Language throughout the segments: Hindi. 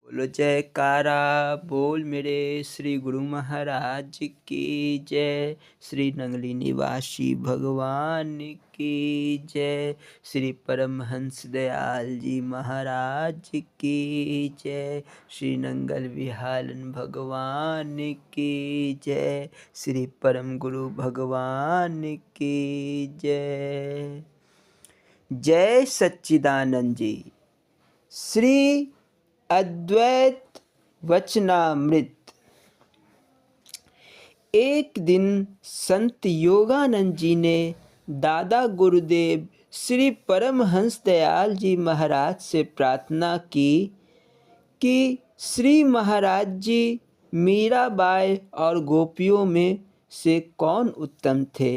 बोलो जयकारा बोल मेरे श्री गुरु महाराज की जय। श्री नंगली निवासी भगवान की जय। श्री परमहंस दयाल जी महाराज की जय। श्री नंगल विहालन भगवान की जय। श्री परम गुरु भगवान की जय। जय सच्चिदानंद जी। श्री अद्वैत वचनामृत। एक दिन संत योगानंद जी ने दादा गुरुदेव श्री परमहंस दयाल जी महाराज से प्रार्थना की कि श्री महाराज जी मीराबाई और गोपियों में से कौन उत्तम थे।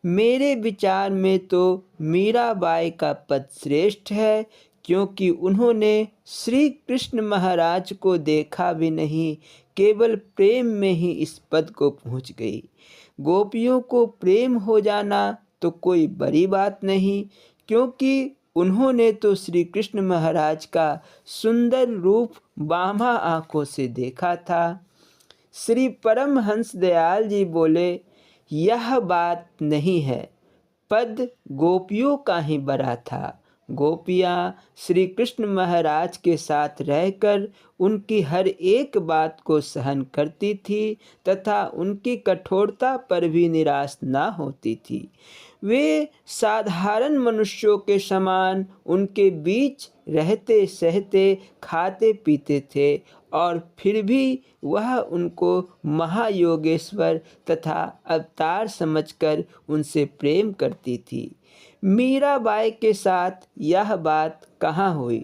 मेरे विचार में तो मीराबाई का पद श्रेष्ठ है, क्योंकि उन्होंने श्री कृष्ण महाराज को देखा भी नहीं, केवल प्रेम में ही इस पद को पहुंच गई। गोपियों को प्रेम हो जाना तो कोई बड़ी बात नहीं, क्योंकि उन्होंने तो श्री कृष्ण महाराज का सुंदर रूप बामा आंखों से देखा था। श्री परमहंस दयाल जी बोले, यह बात नहीं है, पद गोपियों का ही बड़ा था। गोपियाँ श्री कृष्ण महाराज के साथ रहकर उनकी हर एक बात को सहन करती थी तथा उनकी कठोरता पर भी निराश ना होती थी। वे साधारण मनुष्यों के समान उनके बीच रहते सहते खाते पीते थे, और फिर भी वह उनको महायोगेश्वर तथा अवतार समझकर उनसे प्रेम करती थी। मीराबाई के साथ यह बात कहाँ हुई।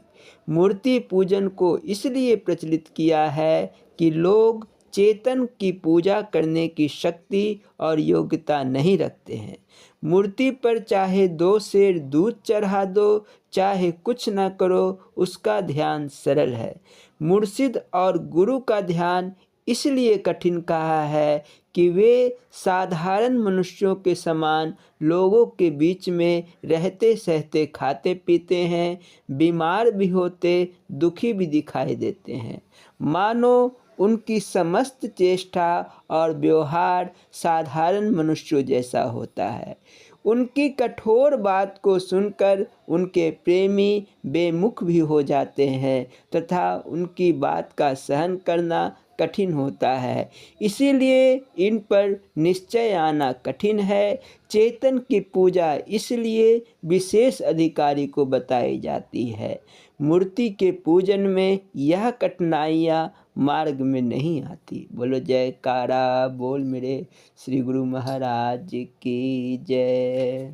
मूर्ति पूजन को इसलिए प्रचलित किया है कि लोग चेतन की पूजा करने की शक्ति और योग्यता नहीं रखते हैं। मूर्ति पर चाहे 2 सेर दूध चढ़ा दो, चाहे कुछ न करो, उसका ध्यान सरल है। मुर्शिद और गुरु का ध्यान इसलिए कठिन कहा है कि वे साधारण मनुष्यों के समान लोगों के बीच में रहते सहते खाते पीते हैं, बीमार भी होते, दुखी भी दिखाई देते हैं। मानो उनकी समस्त चेष्टा और व्यवहार साधारण मनुष्यों जैसा होता है। उनकी कठोर बात को सुनकर उनके प्रेमी बेमुख भी हो जाते हैं तथा उनकी बात का सहन करना कठिन होता है। इसीलिए इन पर निश्चय आना कठिन है। चेतन की पूजा इसलिए विशेष अधिकारी को बताई जाती है। मूर्ति के पूजन में यह कठिनाइयाँ मार्ग में नहीं आती। बोलो जयकारा बोल मेरे श्री गुरु महाराज की जय।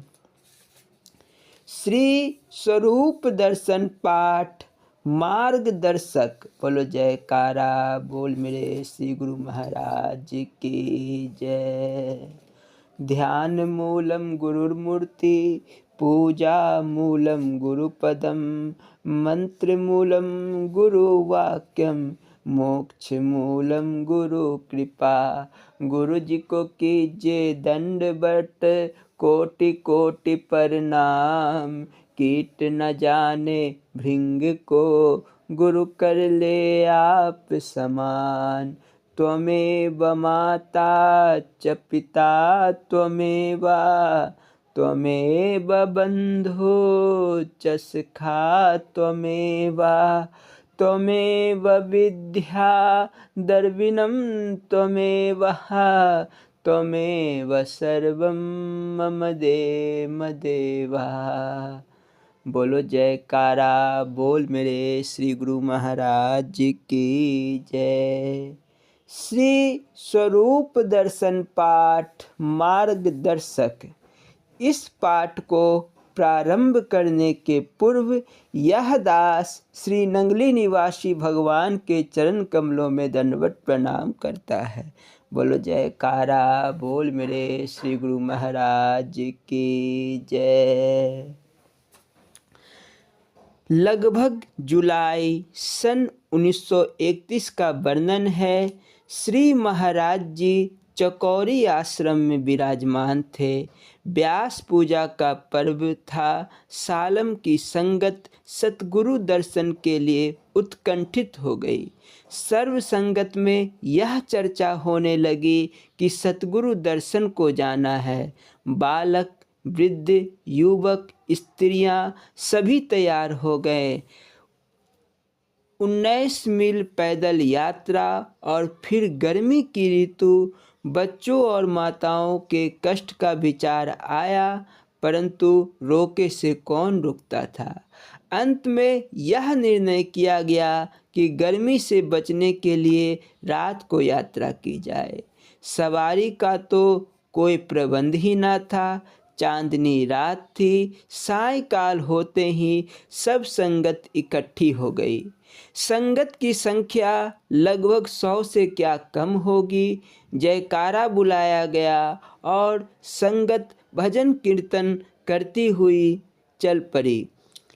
श्री स्वरूप दर्शन पाठ मार्गदर्शक। बोलो जयकारा बोल मेरे श्री गुरु महाराज की जय। ध्यान मूलम गुरुर्मूर्ति, पूजा मूलम गुरुपदम, मंत्र मूलम गुरुवाक्यम, मोक्ष मूलम गुरु कृपा। गुरु जी को कीजिए दंडवत, कोटि कोटि प्रणाम। कीट न जाने भृंग को, गुरु कर ले आप समान। त्वमेव माता च पिता त्वमेव, त्वमेव बंधु च सखा त्वमेव, त्वमेव विद्या द्रविणं त्वमेव, त्वमेव सर्वं मम देव। बोलो जयकारा बोल मेरे श्री गुरु महाराज की जय। श्री स्वरूप दर्शन पाठ मार्गदर्शक। इस पाठ को प्रारंभ करने के पूर्व यह दास श्री नंगली निवासी भगवान के चरण कमलों में दंडवत प्रणाम करता है। बोलो जयकारा बोल मेरे श्री गुरु महाराज की जय। लगभग जुलाई सन 1931 का वर्णन है। श्री महाराज जी चकौरी आश्रम में विराजमान थे। व्यास पूजा का पर्व था। सालम की संगत सतगुरु दर्शन के लिए उत्कंठित हो गई। सर्व संगत में यह चर्चा होने लगी कि सतगुरु दर्शन को जाना है। बालक, वृद्ध, युवक, स्त्रियां सभी तैयार हो गए। 19 मील पैदल यात्रा और फिर गर्मी की ऋतु। बच्चों और माताओं के कष्ट का विचार आया, परंतु रोके से कौन रुकता था। अंत में यह निर्णय किया गया कि गर्मी से बचने के लिए रात को यात्रा की जाए। सवारी का तो कोई प्रबंध ही न था। चांदनी रात थी। सायंकाल होते ही सब संगत इकट्ठी हो गई। संगत की संख्या लगभग 100 से क्या कम होगी। जयकारा बुलाया गया और संगत भजन कीर्तन करती हुई चल पड़ी।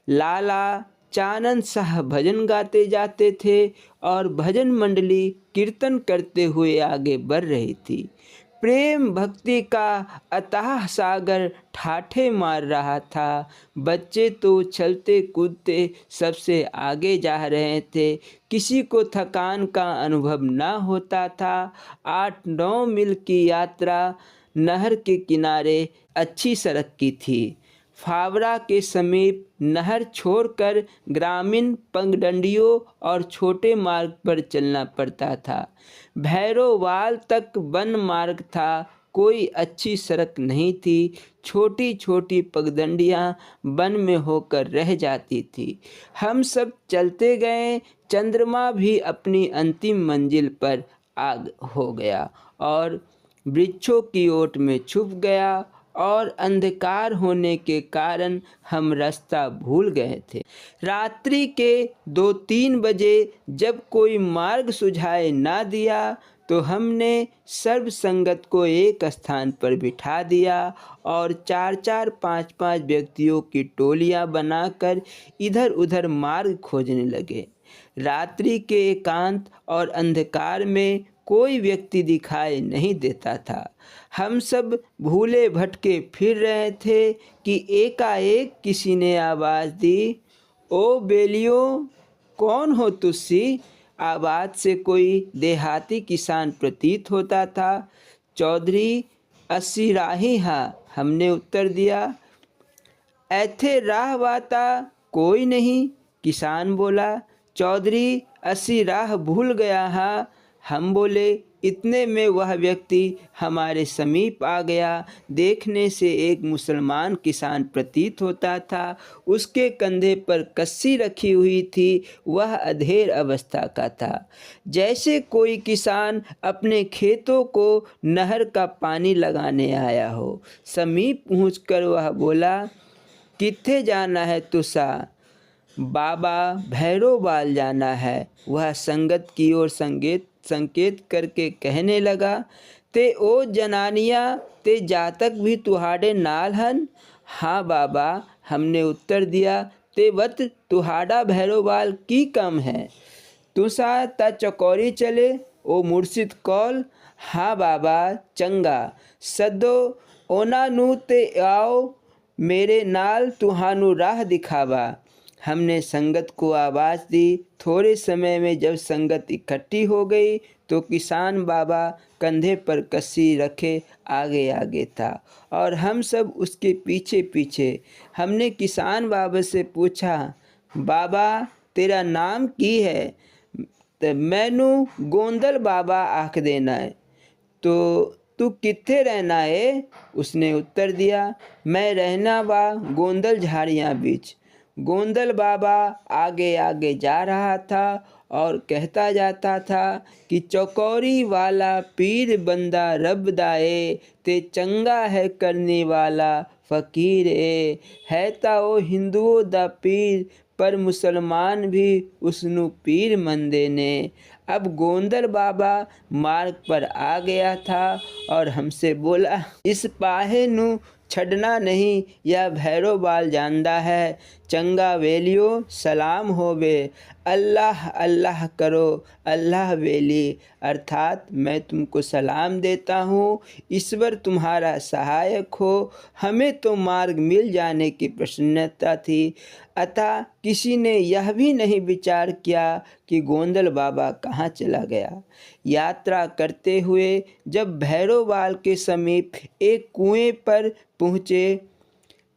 लाला चानन शाह भजन गाते जाते थे और भजन मंडली कीर्तन करते हुए आगे बढ़ रही थी। प्रेम भक्ति का अथाह सागर ठाठे मार रहा था। बच्चे तो चलते कूदते सबसे आगे जा रहे थे। किसी को थकान का अनुभव न होता था। 8-9 मील की यात्रा नहर के किनारे अच्छी सड़क की थी। फावड़ा के समीप नहर छोड़कर ग्रामीण पगडंडियों और छोटे मार्ग पर चलना पड़ता था। भैरोवाल तक वन मार्ग था। कोई अच्छी सड़क नहीं थी। छोटी छोटी पगडंडियां वन में होकर रह जाती थी। हम सब चलते गए। चंद्रमा भी अपनी अंतिम मंजिल पर हो गया और वृक्षों की ओट में छुप गया और अंधकार होने के कारण हम रास्ता भूल गए थे। रात्रि के 2-3 बजे जब कोई मार्ग सुझाई ना दिया तो हमने सर्व संगत को एक स्थान पर बिठा दिया और 4-4, 5-5 व्यक्तियों की टोलियां बनाकर इधर उधर मार्ग खोजने लगे। रात्रि के एकांत और अंधकार में कोई व्यक्ति दिखाई नहीं देता था। हम सब भूले भटके फिर रहे थे कि एकाएक किसी ने आवाज़ दी, ओ बेलियो, कौन हो तुसी? आवाज़ से कोई देहाती किसान प्रतीत होता था। चौधरी अस्सी राही हाँ, हमने उत्तर दिया। ऐथे राह वाता कोई नहीं, किसान बोला। चौधरी अस्सी राह भूल गया हाँ, हम बोले। इतने में वह व्यक्ति हमारे समीप आ गया। देखने से एक मुसलमान किसान प्रतीत होता था। उसके कंधे पर कस्सी रखी हुई थी। वह अधेड़ अवस्था का था। जैसे कोई किसान अपने खेतों को नहर का पानी लगाने आया हो। समीप पहुंचकर वह बोला, कित्थे जाना है तुसा? बाबा भैरोवाल जाना है। वह संगत की ओर संकेत करके कहने लगा, ते ओ जनानिया, ते जातक भी तुहाड़े नाल हन? हाँ बाबा, हमने उत्तर दिया। ते वत तुहाड़ा भैरोवाल की कम है? तुसा ता चकौरी चले, ओ मुर्शिद कौल? हाँ बाबा, चंगा। सदो ओना नू ते आओ, मेरे नाल तुहानू राह दिखावा। हमने संगत को आवाज़ दी। थोड़े समय में जब संगत इकट्ठी हो गई तो किसान बाबा कंधे पर कस्सी रखे आगे आगे था और हम सब उसके पीछे पीछे। हमने किसान बाबा से पूछा, बाबा तेरा नाम की है? तो मैनू गोंदल बाबा आख देना है। तो तू कित्थे रहना है? उसने उत्तर दिया, मैं रहना बा गोंदल झाड़ियाँ बीच। गोंदल बाबा आगे आगे जा रहा था और कहता जाता था कि चौकौरी वाला पीर बंदा रब दाए, ते चंगा है करने वाला फ़कीर है ता ओ हिंदुओं दा पीर, पर मुसलमान भी उसनू पीर मंदे ने। अब गोंदल बाबा मार्ग पर आ गया था और हमसे बोला, इस पाहे नू छड़ना नहीं, यह भैरो बाल जानदा है। चंगा वेलियो सलाम होवे, अल्लाह अल्लाह करो अल्लाह वेली, अर्थात मैं तुमको सलाम देता हूँ, ईश्वर तुम्हारा सहायक हो। हमें तो मार्ग मिल जाने की प्रसन्नता थी, अतः किसी ने यह भी नहीं विचार किया कि गोंदल बाबा कहाँ चला गया। यात्रा करते हुए जब भैरोवाल के समीप एक कुएं पर पहुँचे,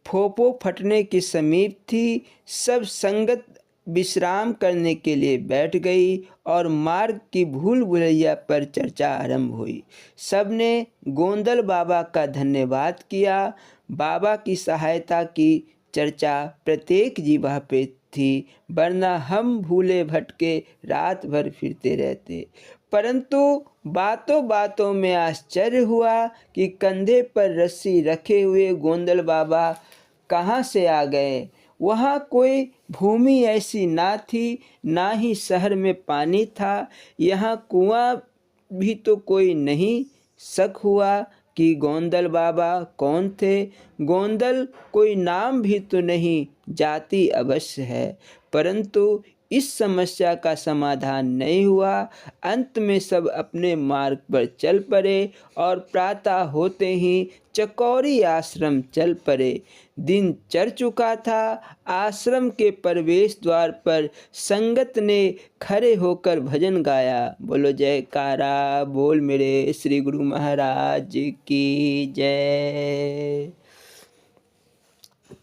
फोपो फटने के समीप थी, सब संगत विश्राम करने के लिए बैठ गई और मार्ग की भूल भुलैया पर चर्चा आरंभ हुई। सबने गोंदल बाबा का धन्यवाद किया। बाबा की सहायता की चर्चा प्रत्येक जीवा पे थी, वरना हम भूले भटके रात भर फिरते रहते। परंतु बातों बातों में आश्चर्य हुआ कि कंधे पर रस्सी रखे हुए गोंदल बाबा कहाँ से आ गए। वहाँ कोई भूमि ऐसी ना थी, ना ही शहर में पानी था, यहाँ कुआं भी तो कोई नहीं। शक हुआ कि गोंदल बाबा कौन थे। गोंदल कोई नाम भी तो नहीं, जाति अवश्य है, परंतु इस समस्या का समाधान नहीं हुआ। अंत में सब अपने मार्ग पर चल पड़े और प्रातः होते ही चकौरी आश्रम चल पड़े। दिन चढ़ चुका था। आश्रम के प्रवेश द्वार पर संगत ने खड़े होकर भजन गाया। बोलो जयकारा बोल मेरे श्री गुरु महाराज की जय।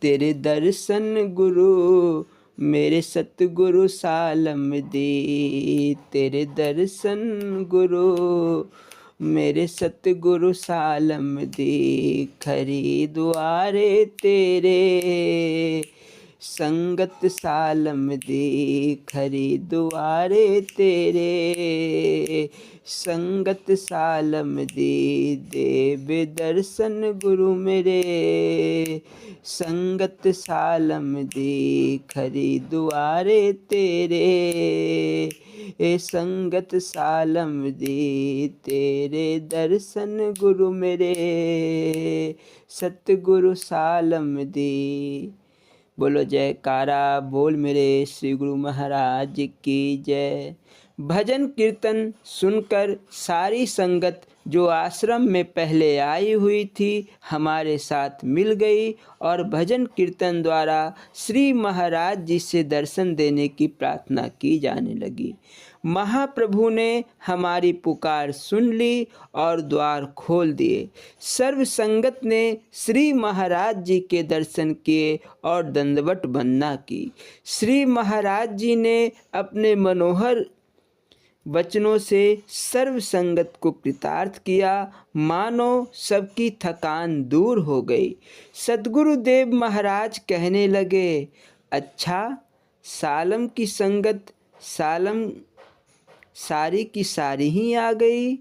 तेरे दर्शन गुरु मेरे सतगुरु सालम दी, तेरे दर्शन गुरु मेरे सतगुरु सालम दी, खरी द्वारे तेरे संगत सालम दी, खरी द्वारे तेरे संगत सालम दी, देव दर्शन गुरु मेरे संगत सालम दी, खरी द्वारे तेरे संगत सालम दी, तेरे दर्शन गुरु मेरे सतगुरु सालम दी। बोलो जयकारा बोल मेरे श्री गुरु महाराज की जय। भजन कीर्तन सुनकर सारी संगत जो आश्रम में पहले आई हुई थी हमारे साथ मिल गई और भजन कीर्तन द्वारा श्री महाराज जी से दर्शन देने की प्रार्थना की जाने लगी। महाप्रभु ने हमारी पुकार सुन ली और द्वार खोल दिए। सर्व संगत ने श्री महाराज जी के दर्शन किए और दंडवत वंदना की। श्री महाराज जी ने अपने मनोहर वचनों से सर्व संगत को कृतार्थ किया, मानो सबकी थकान दूर हो गई। सद्गुरुदेव महाराज कहने लगे, अच्छा सालम की संगत सालम सारी की सारी ही आ गई।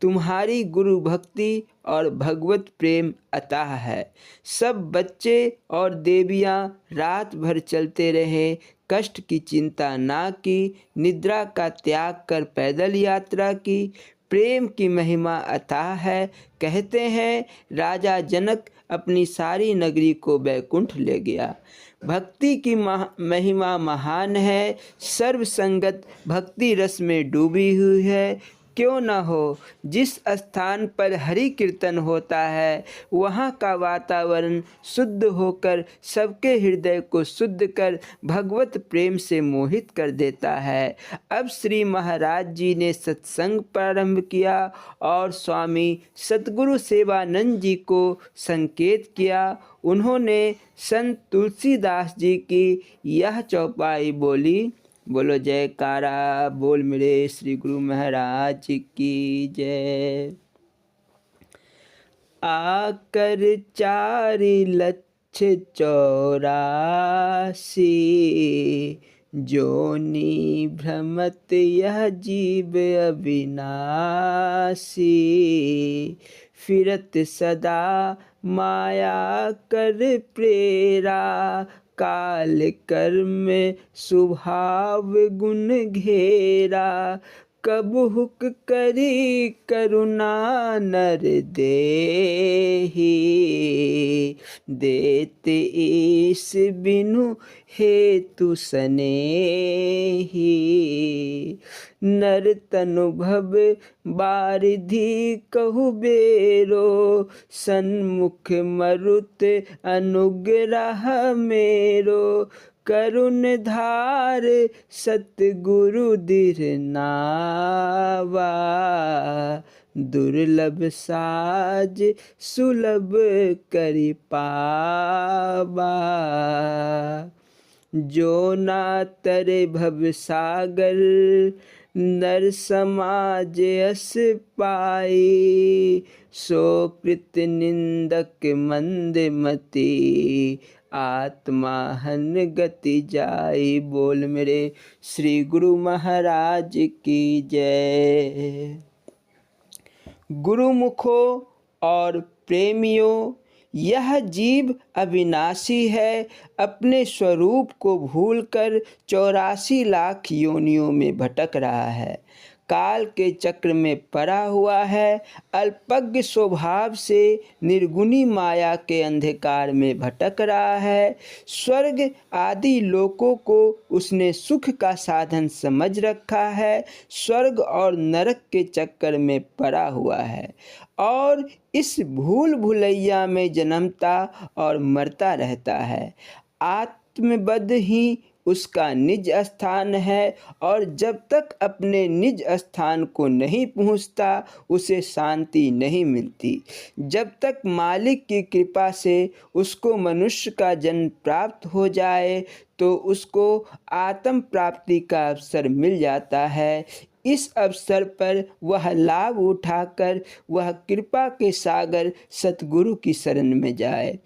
तुम्हारी गुरु भक्ति और भगवत प्रेम अथाह है। सब बच्चे और देवियाँ रात भर चलते रहे, कष्ट की चिंता ना की, निद्रा का त्याग कर पैदल यात्रा की। प्रेम की महिमा अथाह है। कहते हैं राजा जनक अपनी सारी नगरी को बैकुंठ ले गया। भक्ति की महिमा महान है। सर्व संगत भक्ति रस में डूबी हुई है। क्यों न हो, जिस स्थान पर हरि कीर्तन होता है वहाँ का वातावरण शुद्ध होकर सबके हृदय को शुद्ध कर भगवत प्रेम से मोहित कर देता है। अब श्री महाराज जी ने सत्संग प्रारंभ किया और स्वामी सतगुरु सेवानंद जी को संकेत किया। उन्होंने संत तुलसीदास जी की यह चौपाई बोली। बोलो जयकारा बोल मेरे श्री गुरु महाराज की जय। आकर 4,84,000 जोनी भ्रमत यह जीव अविनाशी, फिरत सदा माया कर प्रेरा, काल कर्म स्वभाव गुण घेरा, कब हुक करी करुणा नर देहि, देत ईस बिनु हेतु सनेहि। नर तनु भव बारिधि कहु बेरो, सन्मुख मरुत अनुग्रह मेरो। करुण धार सतगुरु दिर नावा, दुर्लभ साज सुलभ करि पावा। जो ना तरे भव सागर, नर समाज अस पाई। सो कृत निंदक मंद मति, आत्मा हन गति जाई। बोल मेरे श्री गुरु महाराज की जय। गुरुमुखों और प्रेमियों, यह जीव अविनाशी है, अपने स्वरूप को भूलकर 84 लाख योनियों में भटक रहा है। काल के चक्र में पड़ा हुआ है। अल्पज्ञ स्वभाव से निर्गुणी माया के अंधकार में भटक रहा है। स्वर्ग आदि लोकों को उसने सुख का साधन समझ रखा है। स्वर्ग और नरक के चक्कर में पड़ा हुआ है और इस भूल भुलैया में जन्मता और मरता रहता है। आत्मबद्ध ही उसका निज स्थान है और जब तक अपने निज स्थान को नहीं पहुंचता उसे शांति नहीं मिलती। जब तक मालिक की कृपा से उसको मनुष्य का जन्म प्राप्त हो जाए तो उसको आत्म प्राप्ति का अवसर मिल जाता है। इस अवसर पर वह लाभ उठाकर वह कृपा के सागर सतगुरु की शरण में जाए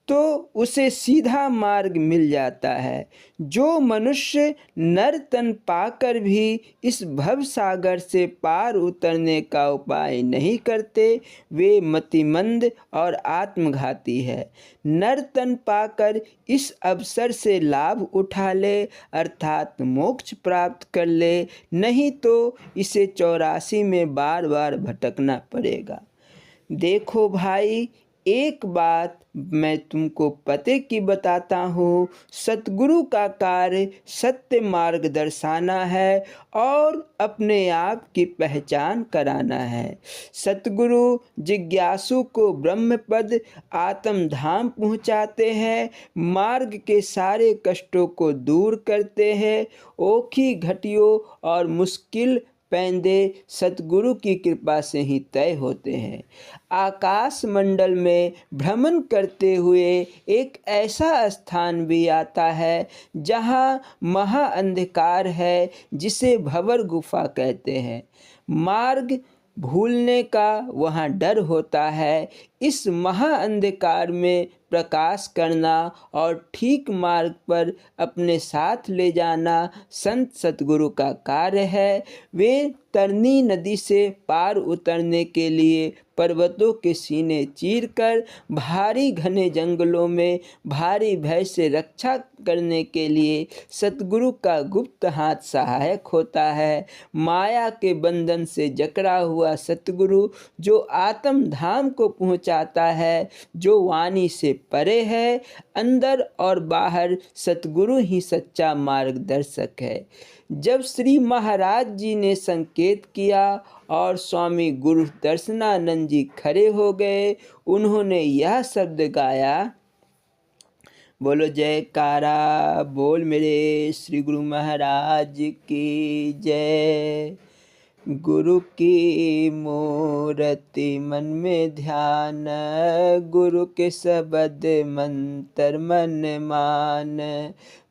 तो उसे सीधा मार्ग मिल जाता है। जो मनुष्य नर तन पाकर भी इस भव सागर से पार उतरने का उपाय नहीं करते वे मतिमंद और आत्मघाती है। नर तन पाकर इस अवसर से लाभ उठा ले अर्थात मोक्ष प्राप्त कर ले, नहीं तो इसे 84 में बार बार भटकना पड़ेगा। देखो भाई, एक बात मैं तुमको पते की बताता हूँ। सतगुरु का कार्य सत्य मार्ग दर्शाना है और अपने आप की पहचान कराना है। सतगुरु जिज्ञासु को ब्रह्मपद आत्म धाम पहुँचाते हैं, मार्ग के सारे कष्टों को दूर करते हैं। ओखी घटियों और मुश्किल पैंदे सतगुरु की कृपा से ही तय होते हैं। आकाश मंडल में भ्रमण करते हुए एक ऐसा स्थान भी आता है जहाँ महा अंधकार है, जिसे भंवर गुफा कहते हैं। मार्ग भूलने का वहाँ डर होता है। इस महा अंधकार में प्रकाश करना और ठीक मार्ग पर अपने साथ ले जाना संत सतगुरु का कार्य है। वे तरनी नदी से पार उतरने के लिए पर्वतों के सीने चीरकर भारी घने जंगलों में भारी भय से रक्षा करने के लिए सतगुरु का गुप्त हाथ सहायक होता है। माया के बंधन से जकड़ा हुआ सतगुरु जो आत्म धाम को पहुँचाता है, जो वाणी से परे है, अंदर और बाहर सतगुरु ही सच्चा मार्गदर्शक है। जब श्री महाराज जी ने संकेत किया और स्वामी गुरु दर्शनानंद जी खड़े हो गए, उन्होंने यह शब्द गाया, बोलो जयकारा बोल मेरे श्री गुरु महाराज की जय। गुरु की मूर्ति मन में ध्यान, गुरु के शब्द मंत्र मन मान।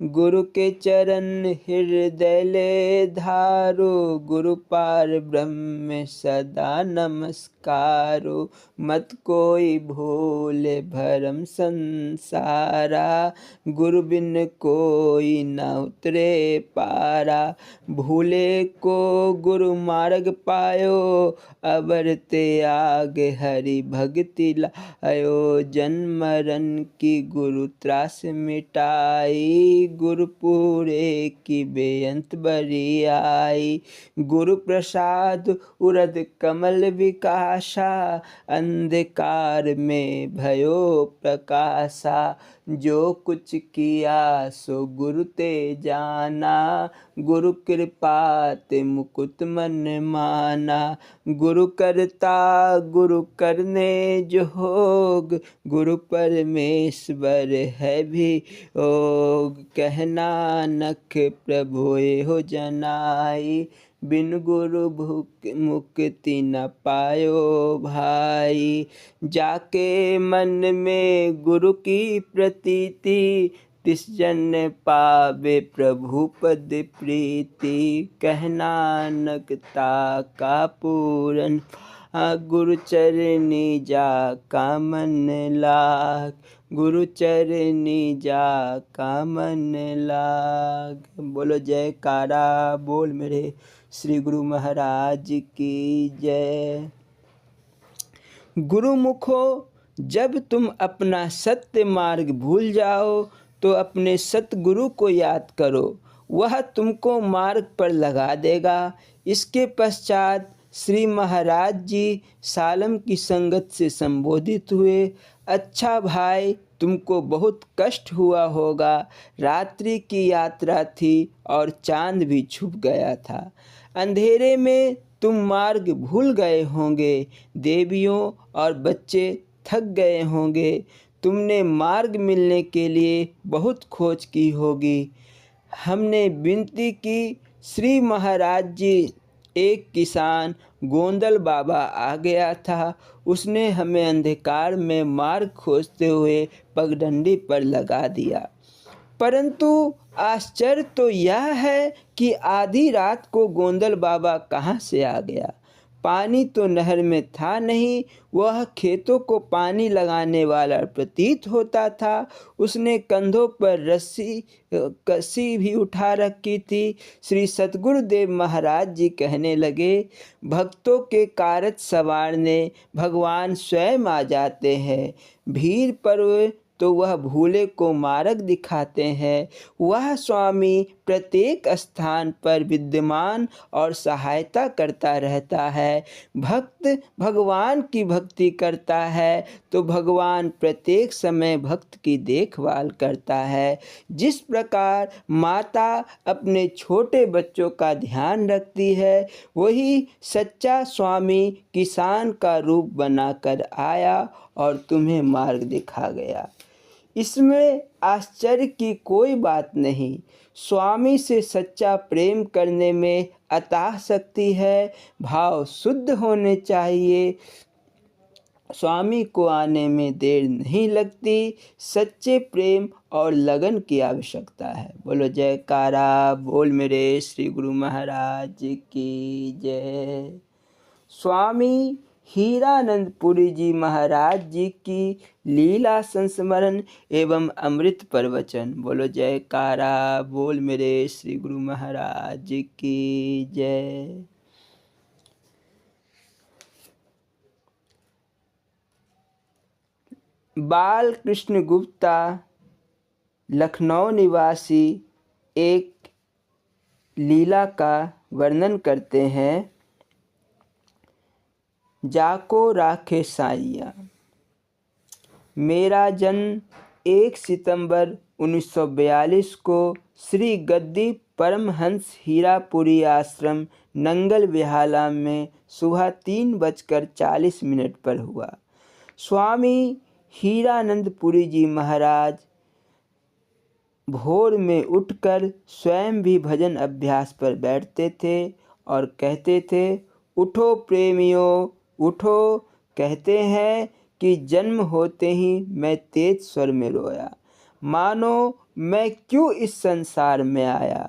गुरु के चरण हृदय ले धारो, गुरु पार ब्रह्म सदा नमस्कारो। मत कोई भूले भरम संसारा, गुरु बिन कोई न उतरे पारा। भूले को गुरु मार्ग पायो, अबर त्याग हरि भक्ति लायो। जन्म मरण की गुरु त्रास मिटाई, गुरुपुरे की बेअंत बरी आई। गुरु प्रसाद उरद कमल विकासा, अंधकार में भयो प्रकाशा। जो कुछ किया सो गुरु ते जाना, गुरु कृपा ते मुकुट मन माना। गुरु करता गुरु करने जो होग, गुरु परमेश्वर है भी ओग। कहना नख प्रभु हो जनाई, बिन गुरु भुक मुक्ति न पायो भाई। जाके मन में गुरु की प्रतीति, तिस जन पावे प्रभु पद प्रीति। कहना नकता का पूरन, गुरु चरनी जा का मन लाग, गुरु चरनी जा का मन लाग। बोलो जयकारा बोल मेरे श्री गुरु महाराज की जय। गुरुमुखो, जब तुम अपना सत्य मार्ग भूल जाओ तो अपने सतगुरु को याद करो, वह तुमको मार्ग पर लगा देगा। इसके पश्चात श्री महाराज जी सालम की संगत से संबोधित हुए। अच्छा भाई, तुमको बहुत कष्ट हुआ होगा। रात्रि की यात्रा थी और चांद भी छुप गया था। अंधेरे में तुम मार्ग भूल गए होंगे। देवियों और बच्चे थक गए होंगे। तुमने मार्ग मिलने के लिए बहुत खोज की होगी। हमने विनती की। श्री महाराज जी, एक किसान गोंदल बाबा आ गया था। उसने हमें अंधकार में मार्ग खोजते हुए पगडंडी पर लगा दिया। परंतु आश्चर्य तो यह है कि आधी रात को गोंदल बाबा कहाँ से आ गया। पानी तो नहर में था नहीं, वह खेतों को पानी लगाने वाला प्रतीत होता था। उसने कंधों पर रस्सी कसी भी उठा रखी थी। श्री सतगुरुदेव महाराज जी कहने लगे, भक्तों के कारज संवारने भगवान स्वयं आ जाते हैं। भीड़ पर तो वह भूले को मार्ग दिखाते हैं। वह स्वामी प्रत्येक स्थान पर विद्यमान और सहायता करता रहता है। भक्त भगवान की भक्ति करता है तो भगवान प्रत्येक समय भक्त की देखभाल करता है। जिस प्रकार माता अपने छोटे बच्चों का ध्यान रखती है, वही सच्चा स्वामी किसान का रूप बनाकर आया और तुम्हें मार्ग दिखा गया। इसमें आश्चर्य की कोई बात नहीं। स्वामी से सच्चा प्रेम करने में अथाह शक्ति है। भाव शुद्ध होने चाहिए। स्वामी को आने में देर नहीं लगती। सच्चे प्रेम और लगन की आवश्यकता है। बोलो जयकारा बोल मेरे श्री गुरु महाराज की जय। स्वामी हीरानंदपुरी जी महाराज जी की लीला संस्मरण एवं अमृत प्रवचन। बोलो जयकारा बोल मेरे श्री गुरु महाराज की जय। बाल कृष्ण गुप्ता लखनऊ निवासी एक लीला का वर्णन करते हैं। जाको राखे साइया। मेरा जन्म 1 सितंबर 1942 को श्री गद्दी परमहंस हीरापुरी आश्रम नंगल विहाला में सुबह 3:40 पर हुआ। स्वामी हीरानंदपुरी जी महाराज भोर में उठकर स्वयं भी भजन अभ्यास पर बैठते थे और कहते थे, उठो प्रेमियों उठो। कहते हैं कि जन्म होते ही मैं तेज स्वर में रोया, मानो मैं क्यों इस संसार में आया।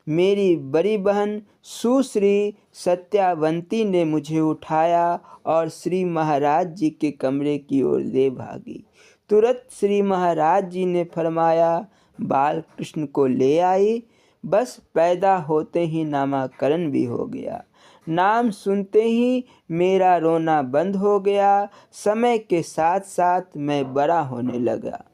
मेरी बड़ी बहन सुश्री सत्यावंती ने मुझे उठाया और श्री महाराज जी के कमरे की ओर ले भागी। तुरंत श्री महाराज जी ने फरमाया, बाल कृष्ण को ले आई। बस पैदा होते ही नामकरण भी हो गया। नाम सुनते ही मेरा रोना बंद हो गया। समय के साथ साथ मैं बड़ा होने लगा।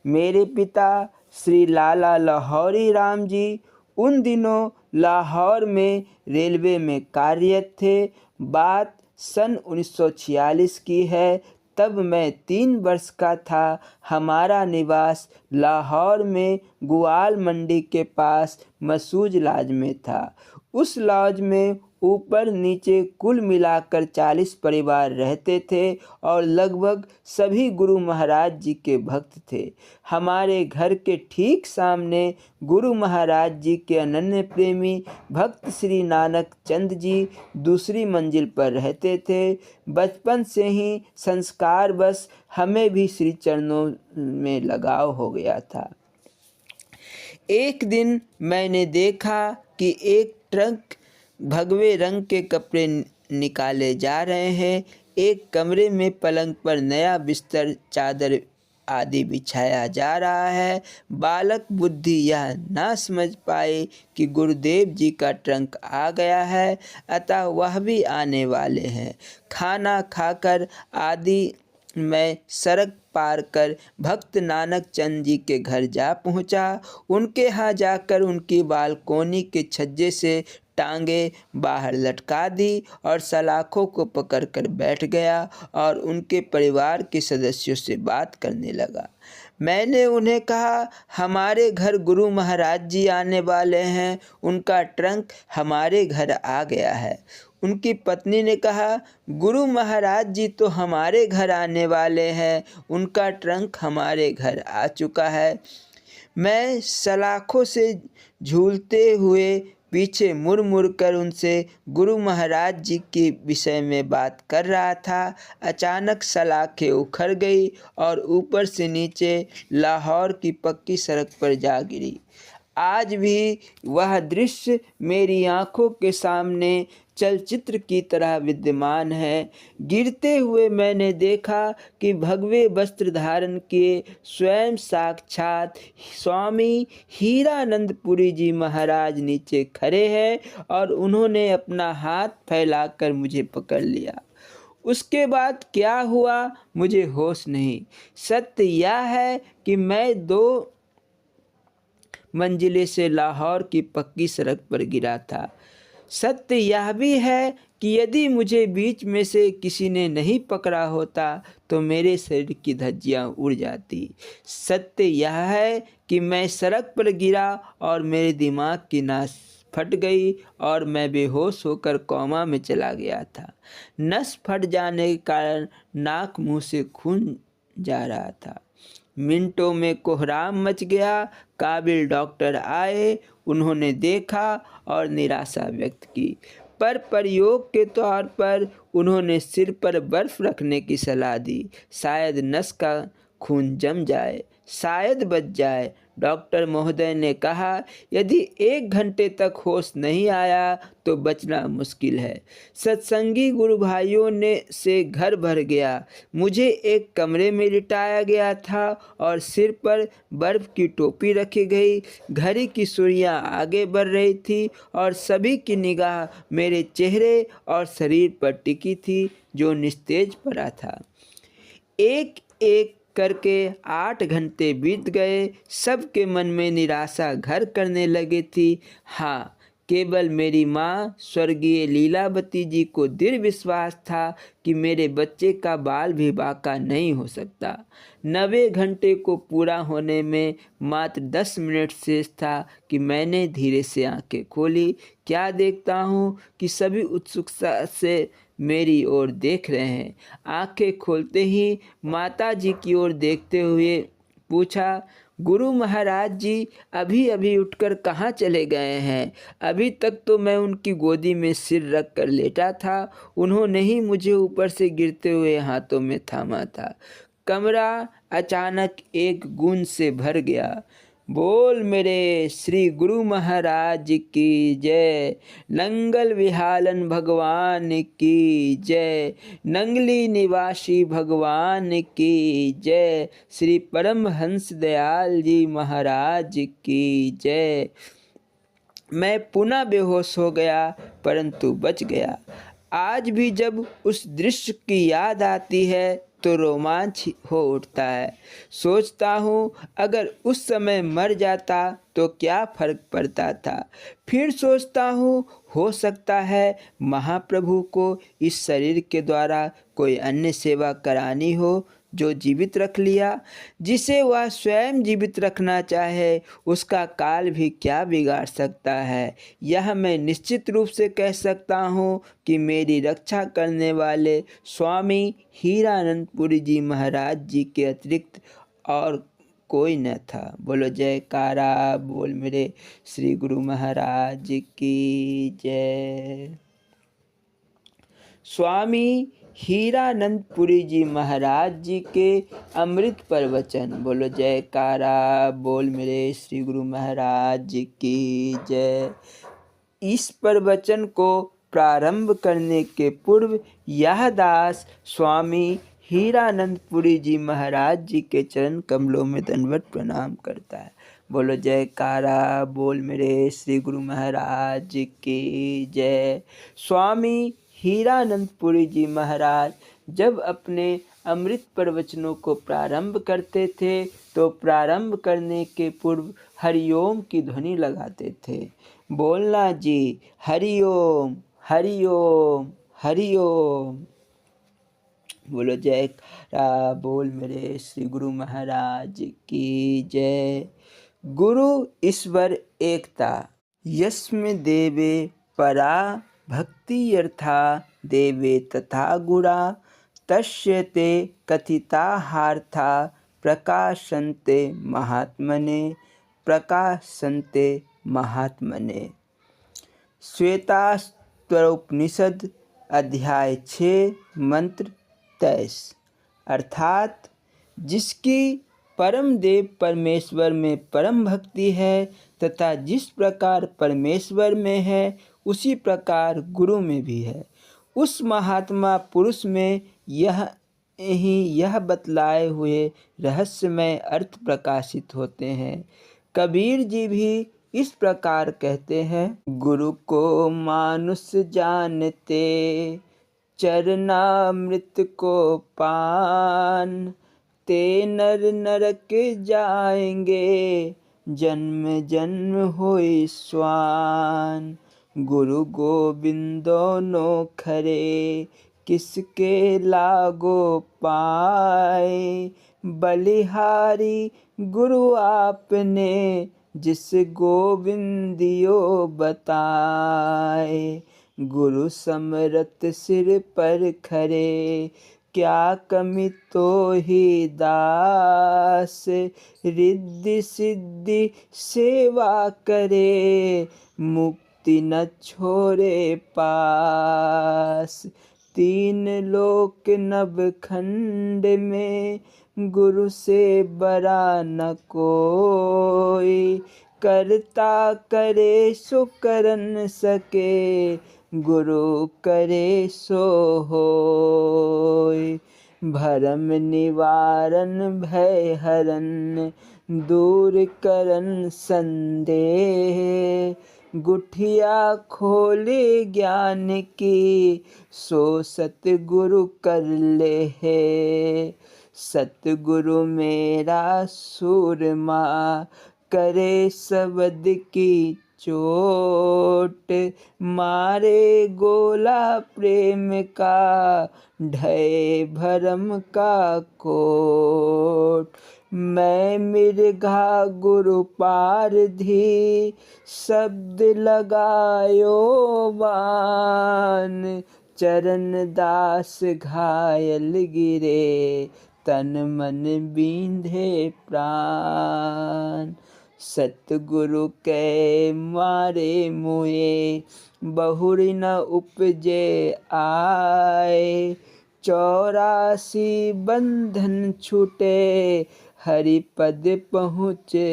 मेरे पिता श्री लाला लाहौरी राम जी उन दिनों लाहौर में रेलवे में कार्यरत थे। बात सन 1946 की है। तब मैं 3 वर्ष का था। हमारा निवास लाहौर में गुआल मंडी के पास मसूज लॉज में था। उस लॉज में ऊपर नीचे कुल मिलाकर 40 परिवार रहते थे और लगभग सभी गुरु महाराज जी के भक्त थे। हमारे घर के ठीक सामने गुरु महाराज जी के अनन्य प्रेमी भक्त श्री नानक चंद जी दूसरी मंजिल पर रहते थे। बचपन से ही संस्कार बस हमें भी श्री चरणों में लगाव हो गया था। एक दिन मैंने देखा कि एक ट्रक भगवे रंग के कपड़े निकाले जा रहे हैं। एक कमरे में पलंग पर नया बिस्तर चादर आदि बिछाया जा रहा है। बालक बुद्धि यह ना समझ पाए कि गुरुदेव जी का ट्रंक आ गया है, अतः वह भी आने वाले हैं। खाना खाकर आदि मैं सड़क पार कर भक्त नानक चंद जी के घर जा पहुंचा। उनके यहाँ जाकर उनकी बालकोनी के छज्जे से टांगे बाहर लटका दी और सलाखों को पकड़कर बैठ गया और उनके परिवार के सदस्यों से बात करने लगा। मैंने उन्हें कहा, हमारे घर गुरु महाराज जी आने वाले हैं, उनका ट्रंक हमारे घर आ गया है। उनकी पत्नी ने कहा, गुरु महाराज जी तो हमारे घर आने वाले हैं, उनका ट्रंक हमारे घर आ चुका है। मैं सलाखों से झूलते हुए पीछे मुड़ मुड़ कर उनसे गुरु महाराज जी के विषय में बात कर रहा था। अचानक सलाखें उखड़ गई और ऊपर से नीचे लाहौर की पक्की सड़क पर जा गिरी। आज भी वह दृश्य मेरी आंखों के सामने चलचित्र की तरह विद्यमान है। गिरते हुए मैंने देखा कि भगवे वस्त्र धारण किए स्वयं साक्षात स्वामी हीरानंदपुरी जी महाराज नीचे खड़े हैं और उन्होंने अपना हाथ फैलाकर मुझे पकड़ लिया। उसके बाद क्या हुआ मुझे होश नहीं। सत्य यह है कि मैं 2 मंजिले से लाहौर की पक्की सड़क पर गिरा था। सत्य यह भी है कि यदि मुझे बीच में से किसी ने नहीं पकड़ा होता तो मेरे शरीर की धज्जियां उड़ जाती। सत्य यह है कि मैं सड़क पर गिरा और मेरे दिमाग की नस फट गई और मैं बेहोश होकर कोमा में चला गया था। नस फट जाने के कारण नाक मुंह से खून जा रहा था। मिनटों में कोहराम मच गया। काबिल डॉक्टर आए, उन्होंने देखा और निराशा व्यक्त की, पर प्रयोग के तौर पर उन्होंने सिर पर बर्फ रखने की सलाह दी। शायद नस का खून जम जाए, शायद बच जाए। डॉक्टर महोदय ने कहा, यदि 1 घंटे तक होश नहीं आया तो बचना मुश्किल है। सत्संगी गुरु भाइयों ने से घर भर गया। मुझे एक कमरे में लिटाया गया था और सिर पर बर्फ की टोपी रखी गई। घड़ी की सुइयां आगे बढ़ रही थी और सभी की निगाह मेरे चेहरे और शरीर पर टिकी थी जो निस्तेज पड़ा था। एक एक करके 8 घंटे बीत गए। सबके मन में निराशा घर करने लगी थी। हाँ, केवल मेरी माँ स्वर्गीय लीलावती जी को दृढ़ विश्वास था कि मेरे बच्चे का बाल भी बाका नहीं हो सकता। 90 घंटे को पूरा होने में मात्र 10 मिनट शेष था कि मैंने धीरे से आंखें खोली। क्या देखता हूँ कि सभी उत्सुकता से मेरी ओर देख रहे हैं। आंखें खोलते ही माता जी की ओर देखते हुए पूछा, गुरु महाराज जी अभी अभी उठकर कहाँ चले गए हैं? अभी तक तो मैं उनकी गोदी में सिर रख कर लेटा था। उन्होंने ही मुझे ऊपर से गिरते हुए हाथों में थामा था। कमरा अचानक एक गूंज से भर गया। बोल मेरे श्री गुरु महाराज की जय, नंगल विहालन भगवान की जय, नंगली निवासी भगवान की जय, श्री परमहंस दयाल जी महाराज की जय। मैं पुनः बेहोश हो गया परंतु बच गया। आज भी जब उस दृश्य की याद आती है तो रोमांच हो उठता है। सोचता हूँ अगर उस समय मर जाता तो क्या फर्क पड़ता था। फिर सोचता हूँ हो सकता है महाप्रभु को इस शरीर के द्वारा कोई अन्य सेवा करानी हो जो जीवित रख लिया। जिसे वह स्वयं जीवित रखना चाहे उसका काल भी क्या बिगाड़ सकता है। यह मैं निश्चित रूप से कह सकता हूँ कि मेरी रक्षा करने वाले स्वामी हीरानंदपुरी जी महाराज जी के अतिरिक्त और कोई न था। बोलो जयकारा बोल मेरे श्री गुरु महाराज की जय। स्वामी हीरानंदपुरी जी महाराज जी के अमृत प्रवचन। बोलो जयकारा बोल मेरे श्री गुरु महाराज जी की जय। इस प्रवचन को प्रारंभ करने के पूर्व यह दास स्वामी हीरानंदपुरी जी महाराज जी के चरण कमलों में दंडवत प्रणाम करता है। बोलो जयकारा बोल मेरे श्री गुरु महाराज जी की जय। स्वामी हीरानंदपुरी जी महाराज जब अपने अमृत प्रवचनों को प्रारंभ करते थे तो प्रारंभ करने के पूर्व हरिओम की ध्वनि लगाते थे। बोलना जी हरिओम हरिओम हरिओम। बोलो जयकारा बोल मेरे श्री गुरु महाराज की जय। गुरु ईश्वर एकता यस्म देवे परा भक्ति यथा देवे तथा गुरा तस्य ते कथिताहार्था प्रकाशन्ते महात्मने। श्वेताश्वतरोपनिषद अध्याय 6 मंत्र 23। अर्थात जिसकी परम देव परमेश्वर में परम भक्ति है तथा जिस प्रकार परमेश्वर में है उसी प्रकार गुरु में भी है, उस महात्मा पुरुष में यह बतलाए हुए रहस्यमय अर्थ प्रकाशित होते हैं। कबीर जी भी इस प्रकार कहते हैं। गुरु को मानुष जानते चरणामृत को पान ते नर नरक जाएंगे जन्म जन्म होई स्वान। गुरु गोविंदो नो खरे किसके लागो पाए बलिहारी गुरु आपने जिस गोविंदियो बताए। गुरु समरत सिर पर खरे क्या कमी तो ही दास रिद्धि सिद्धि सेवा करे मुक्ति न छोड़े पास। 3 लोक नवखंड में गुरु से बड़ा न कोई करता करे सो कर न सके गुरु करे सो होय। भरम निवारण भय हरन दूर करन संदेह गुठिया खोले ज्ञान की सो सतगुरु कर ले है। सतगुरु मेरा सूरमा करे शब्द की चोट मारे गोला प्रेम का ढय भरम का कोट। मैं मृगा गुरु पारधी शब्द लगायो बान चरण दास घायल गिरे तन मन बींधे प्राण। सतगुरु के मारे मुए बहुरी न उपजे आए 84 बंधन छूटे हरिपद पहुँचे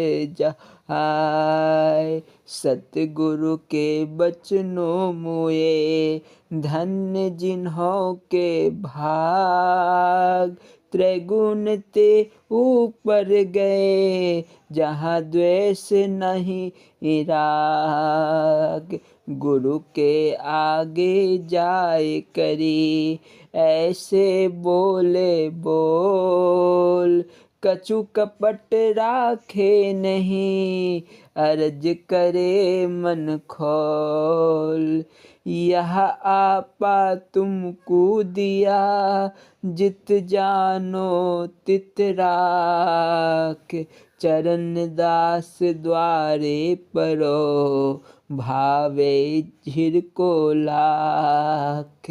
हाय। सतगुरु के बचनों मोए, धन्य जिन्हों के भाग। त्रैगुण ते ऊपर गए, जहाँ द्वेष नहीं राग। गुरु के आगे जाए करी, ऐसे बोले बोल। कछु कपट राखे नहीं, अर्ज करे मन खोल। यह आपा तुमको दिया, जित जानो तित राख। चरण दास द्वारे परो, भावे झिर को लाख।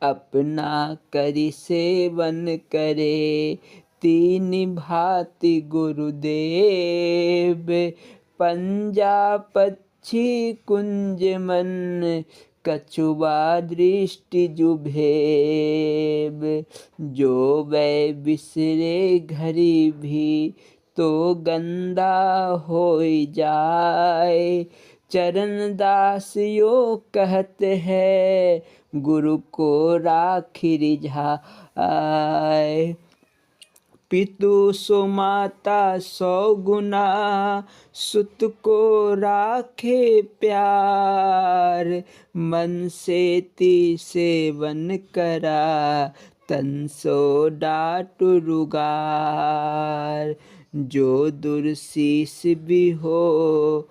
अपना करि सेवन करे, तीन भांति गुरुदेव। पंजा पक्षी कुंज मन, कछुआ दृष्टि जुभेब। जो वै बिसरे घरी भी, तो गंदा होई जाए। चरण दास यो कहत है, गुरु को राखि रिझाए। पितु सो माता सौ गुना, सुत को राखे प्यार। मन से ती सेवन करा, तन सो डाट रुगार। जो दुर्शीष भी हो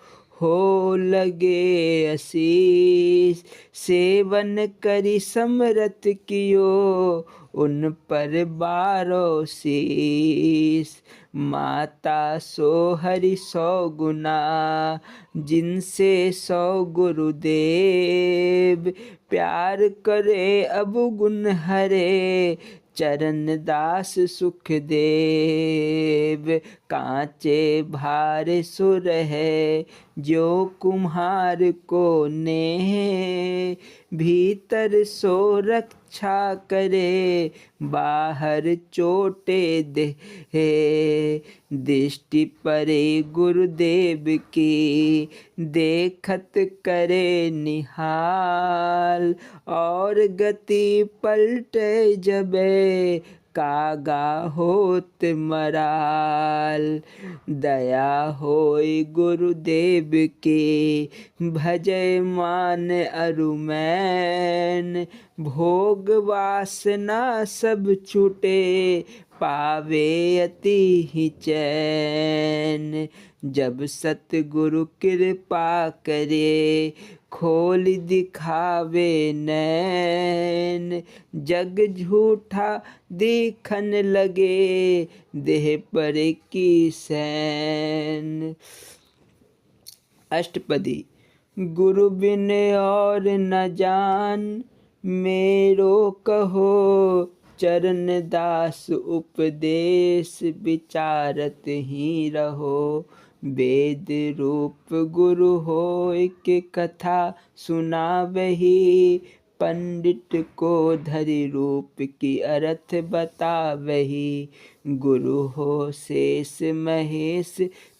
लगे असीस। सेवन करी समरथ कियो, उन पर बारो शीस। माता सो हरि सौ गुना, जिनसे सौ गुरुदेव। प्यार करे अब गुण हरे, चरण दास सुख देव। कांचे भार सुर है, जो कुम्हार को नेह। भीतर सो रक्षा करे, बाहर चोटे दे। दृष्टि परे गुरुदेव की, देखत करे निहाल। और गति पलटे जबे, कागा होत मराल। दया होय गुरुदेव की, भजय मान अरुमैन। भोग वासना सब छूटे, पावे अति ही चैन। जब सतगुरु कृपा करे, खोल दिखावे नैन। जग झूठा दिखन लगे, देह पर की सैन। अष्टपदी। गुरु बिन और न जान, मेरो कहो चरण दास उपदेश। विचारत ही रहो, वेद रूप गुरु होय के कथा सुनावही। पंडित को धरि रूप की अर्थ बतावही। गुरु हो शेष महेश,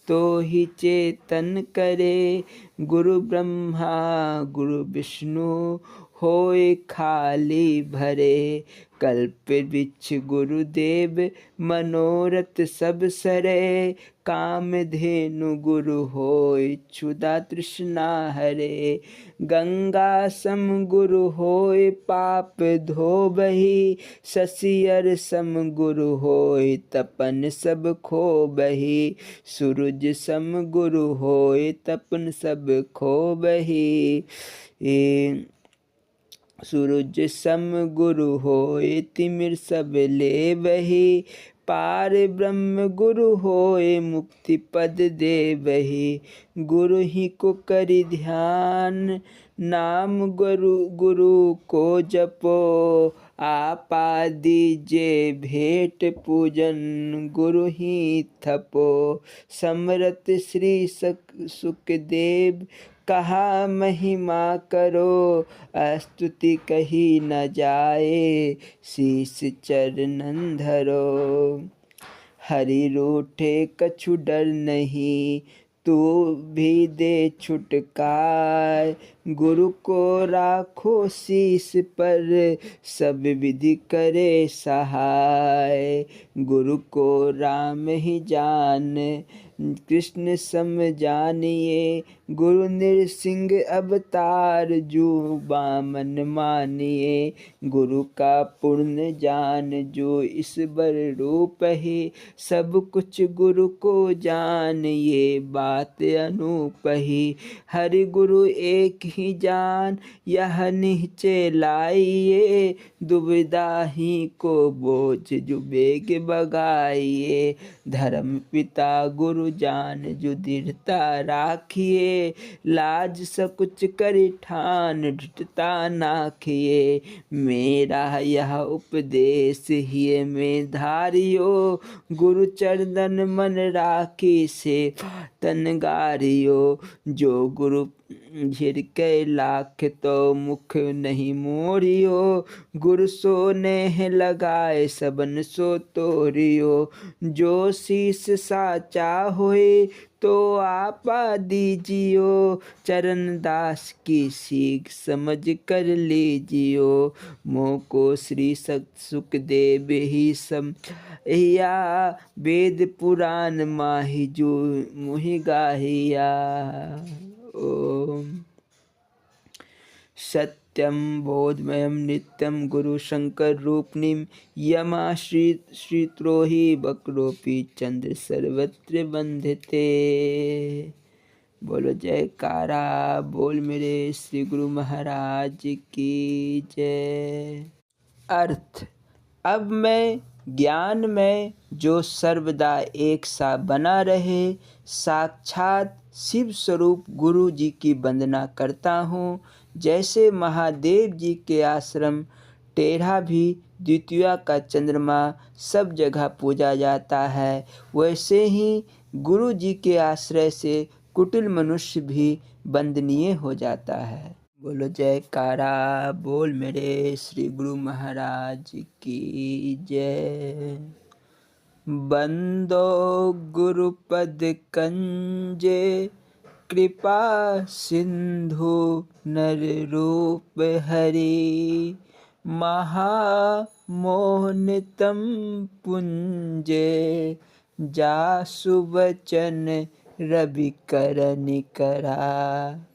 तो ही चेतन करे। गुरु ब्रह्मा गुरु विष्णु, होय खाली भरे। कल्प वृक्ष गुरुदेव, मनोरथ सब सरे। कामधेनु गुरु होय, क्षुधा तृष्णा हरे। गंगा सम गुरु होय, पाप धोबही। शशियर सम गुरु होय, तपन सब खोबही। सूरज सम गुरु होय, तपन सब खोबही। सूरज सम गुरु होय, तिमिर सब लेवही। पार ब्रह्म गुरु होय, मुक्ति पद देवही। गुरु ही को करि ध्यान, नाम गुरु को जपो। आपा दीजे भेंट पूजन, गुरु ही थपो। समरथ श्री सुखदेव, कहा महिमा करो। स्तुति कही न जाए, शीस चरणन धरो। हरि रूठे कछु डर नहीं, तू भी दे छुटकार। गुरु को राखो शीस पर, सब विधि करे सहाय। गुरु को राम ही जान, कृष्ण सम जानिए। गुरु नृसिंह अवतार, जो बामन मानिए। गुरु का पूर्ण जान, जो ईश्वर रूप है। सब कुछ गुरु को जान, ये बात अनूप ही। हरि गुरु एक ही जान, यह निश्चय लाइए। दुविधा ही को बोझ जो बेग बगाइए। धर्म पिता गुरु जान, जो दृढ़ता राखिए। लाज सकुच करि ठान, ढिठता नाखिए। मेरा यह उपदेश हिय में धारियो। गुरु चरणन मन राखी, सेवा तन गारियो। जो गुरु झिड़कै लाख, तो मुख नहीं मोरियो। गुरु सो नेह लगाए, सबन सो तोरियो। जो शीस साचा होए, तो आपा दीजियो। चरण दास की सीख समझ कर लीजियो। मोह को श्री सुखदेव ही समझाइया। वेद पुराण माहि जो मुहि गाहिया। ओम सत्यम बोधमयम नित्यम गुरु शंकर रूपनिम। यमाश्रित्रोहि वक्रोपि चंद्र सर्वत्र वंदते। बोलो जयकारा बोल मेरे श्री गुरु महाराज की जय। अर्थ, अब मैं ज्ञान में जो सर्वदा एक सा बना रहे, साक्षात शिव स्वरूप गुरु जी की वंदना करता हूँ। जैसे महादेव जी के आश्रम टेढ़ा भी द्वितीया का चंद्रमा सब जगह पूजा जाता है, वैसे ही गुरु जी के आश्रय से कुटिल मनुष्य भी वंदनीय हो जाता है। बोलो जयकारा बोल मेरे श्री गुरु महाराज की जय। बंदो गुरुपद कंजे, कृपा सिंधु नर रूप हरि। महामोहनितम पुंजे, जासु वचन रवि करनि करा।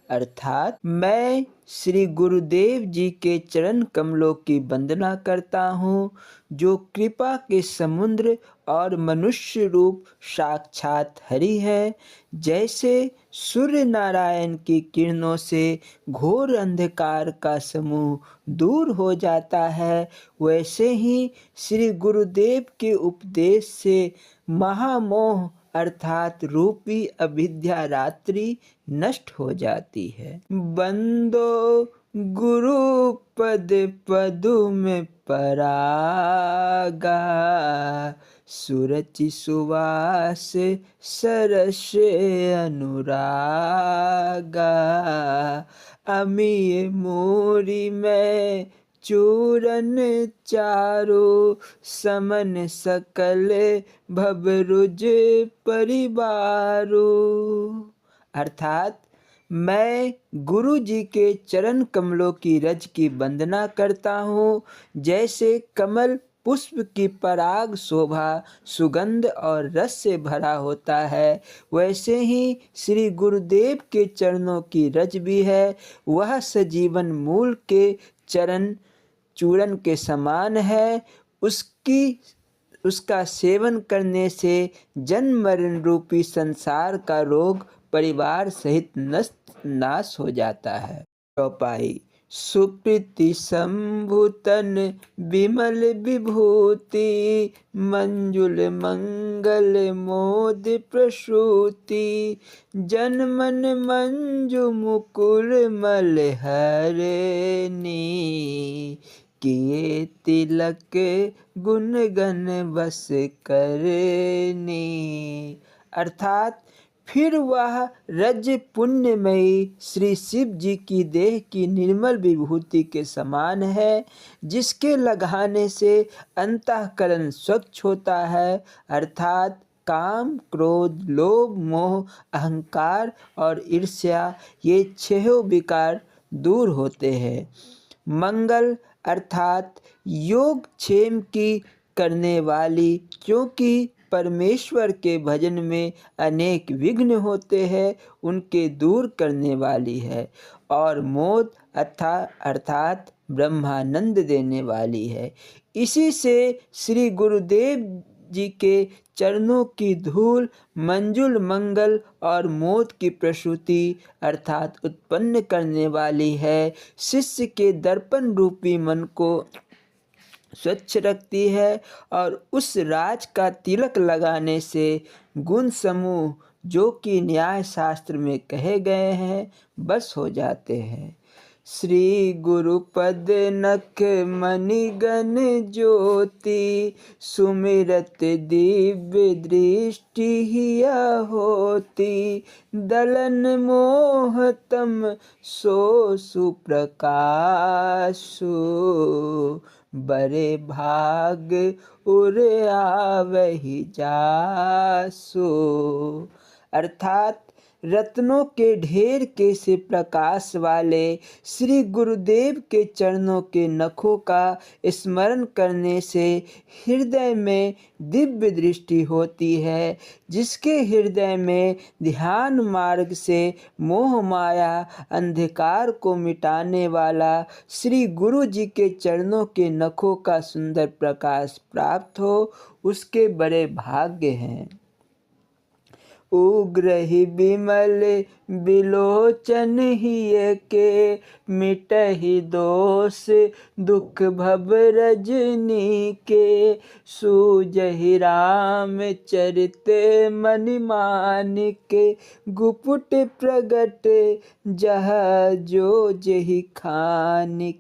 अर्थात मैं श्री गुरुदेव जी के चरण कमलों की वंदना करता हूँ, जो कृपा के समुद्र और मनुष्य रूप साक्षात हरि है। जैसे सूर्य नारायण की किरणों से घोर अंधकार का समूह दूर हो जाता है, वैसे ही श्री गुरुदेव के उपदेश से महामोह अर्थात रूपी अविद्या रात्रि नष्ट हो जाती है। बंदो गुरु पद पदु में परागा, सुरचि सुवास सरस अनुरागा। अमीय मूरी में चूरन चारो, समन सकल भवरुज परिवारो। अर्थात मैं गुरु जी के चरण कमलों की रज की वंदना करता हूँ। जैसे कमल पुष्प की पराग शोभा सुगंध और रस से भरा होता है, वैसे ही श्री गुरुदेव के चरणों की रज भी है। वह सजीवन मूल के चरण चूर्ण के समान है। उसका सेवन करने से जन्म मरण रूपी संसार का रोग परिवार सहित नाश हो जाता है। चौपाई। सुप्रीति संभूतन विमल विभूति, मंजुल मंगल मोद प्रसूति। जन मन मंजु मुकुर मल हरनी, किए तिलक गुण गण बस करनी। अर्थात फिर वह रज पुण्यमयी श्री शिव जी की देह की निर्मल विभूति के समान है, जिसके लगाने से अंतःकरण स्वच्छ होता है। अर्थात काम, क्रोध, लोभ, मोह, अहंकार और ईर्ष्या, ये 6 विकार दूर होते हैं। मंगल अर्थात योग क्षेम की करने वाली, क्योंकि परमेश्वर के भजन में अनेक विघ्न होते हैं, उनके दूर करने वाली है। और मोद अर्थात ब्रह्मानंद देने वाली है। इसी से श्री गुरुदेव जी के चरणों की धूल मंजुल मंगल और मोद की प्रसूति अर्थात उत्पन्न करने वाली है। शिष्य के दर्पण रूपी मन को स्वच्छ रखती है और उस राज का तिलक लगाने से गुण समूह जो कि न्याय शास्त्र में कहे गए हैं बस हो जाते हैं। श्री गुरुपद नख मणिगण ज्योति, सुमिरत दिव्य दृष्टि हिया होती, दलन मोह तम सो सुप्रकाशु, बरे भाग उर आवहि जासु। अर्थात रत्नों के ढेर के से प्रकाश वाले श्री गुरुदेव के चरणों के नखों का स्मरण करने से हृदय में दिव्य दृष्टि होती है। जिसके हृदय में ध्यान मार्ग से मोह माया अंधकार को मिटाने वाला श्री गुरु जी के चरणों के नखों का सुंदर प्रकाश प्राप्त हो, उसके बड़े भाग्य हैं। उग्र ही बिमल बिलोचन हिय के, मिटहि दोष दुख भव रजनी के, सूझहि राम चरित मनि मानिक, गुपुट प्रगट जह जो जहि खानिक।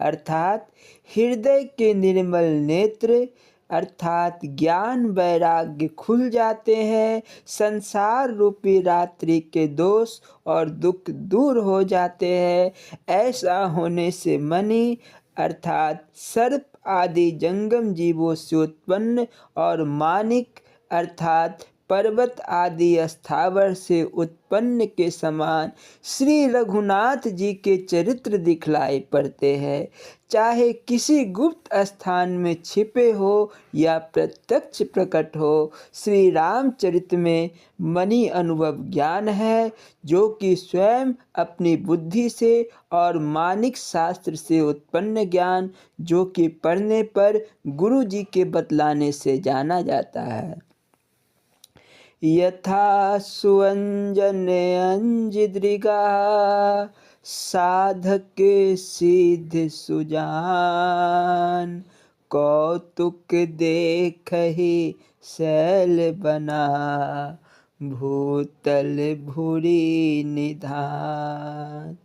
अर्थात हृदय के निर्मल नेत्र अर्थात ज्ञान वैराग्य खुल जाते हैं, संसार रूपी रात्रि के दोष और दुख दूर हो जाते हैं। ऐसा होने से मणि अर्थात सर्प आदि जंगम जीवों से उत्पन्न और मानिक अर्थात पर्वत आदि स्थावर से उत्पन्न के समान श्री रघुनाथ जी के चरित्र दिखलाई पड़ते हैं। चाहे किसी गुप्त स्थान में छिपे हो या प्रत्यक्ष प्रकट हो, श्री रामचरित में मणि अनुभव ज्ञान है जो कि स्वयं अपनी बुद्धि से और मानिक शास्त्र से उत्पन्न ज्ञान जो कि पढ़ने पर गुरु जी के बतलाने से जाना जाता है। यथा सुअंजन अंजिद्रिगा, साधक सिद्ध सुजान, कौतुक देखहि शैल बना, भूतल भूरि निधान।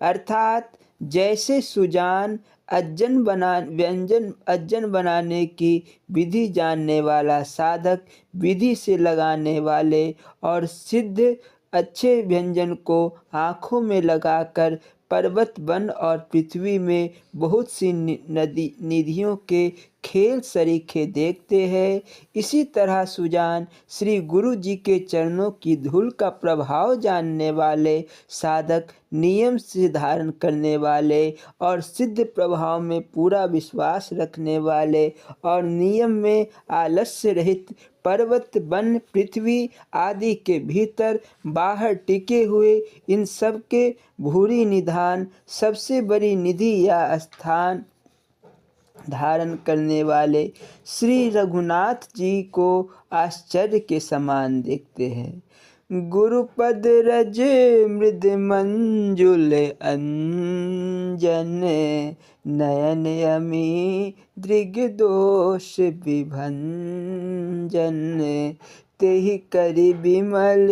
अर्थात जैसे सुजान व्यंजन बनाने की विधि जानने वाला साधक विधि से लगाने वाले और सिद्ध अच्छे व्यंजन को आँखों में लगाकर पर्वत वन और पृथ्वी में बहुत सी निधियों के खेल सरीखे देखते हैं, इसी तरह सुजान श्री गुरु जी के चरणों की धूल का प्रभाव जानने वाले साधक नियम से धारण करने वाले और सिद्ध प्रभाव में पूरा विश्वास रखने वाले और नियम में आलस्य रहित पर्वत वन पृथ्वी आदि के भीतर बाहर टिके हुए इन सब के भूरि निधान सबसे बड़ी निधि या स्थान धारण करने वाले श्री रघुनाथ जी को आश्चर्य के समान देखते हैं। गुरुपद रज मृद मंजुल अंजन, नयन अमी दृग दोष विभंजन, तेहि करि विमल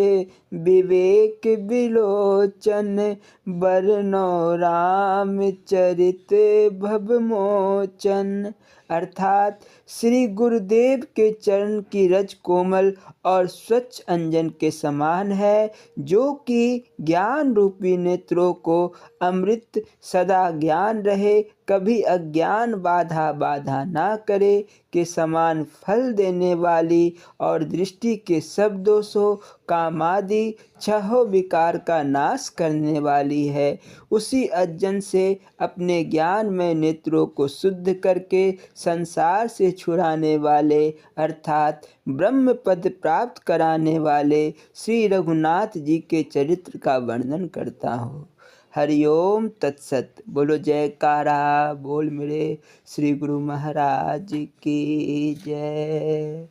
विवेक विलोचन, बरनौ राम चरित भव मोचन। अर्थात श्री गुरुदेव के चरण की रज कोमल और स्वच्छ अंजन के समान है, जो कि ज्ञान रूपी नेत्रों को अमृत सदा ज्ञान रहे, कभी अज्ञान बाधा ना करे, के समान फल देने वाली और दृष्टि के सब दोषों कामादि छहों विकार का नाश करने वाली है। उसी अज्जन से अपने ज्ञान में नेत्रों को शुद्ध करके संसार से छुड़ाने वाले अर्थात ब्रह्म पद प्राप्त कराने वाले श्री रघुनाथ जी के चरित्र का वर्णन करता हूँ। हरिओम तत्सत। बोलो जयकारा बोल मेरे श्री गुरु महाराज की जय।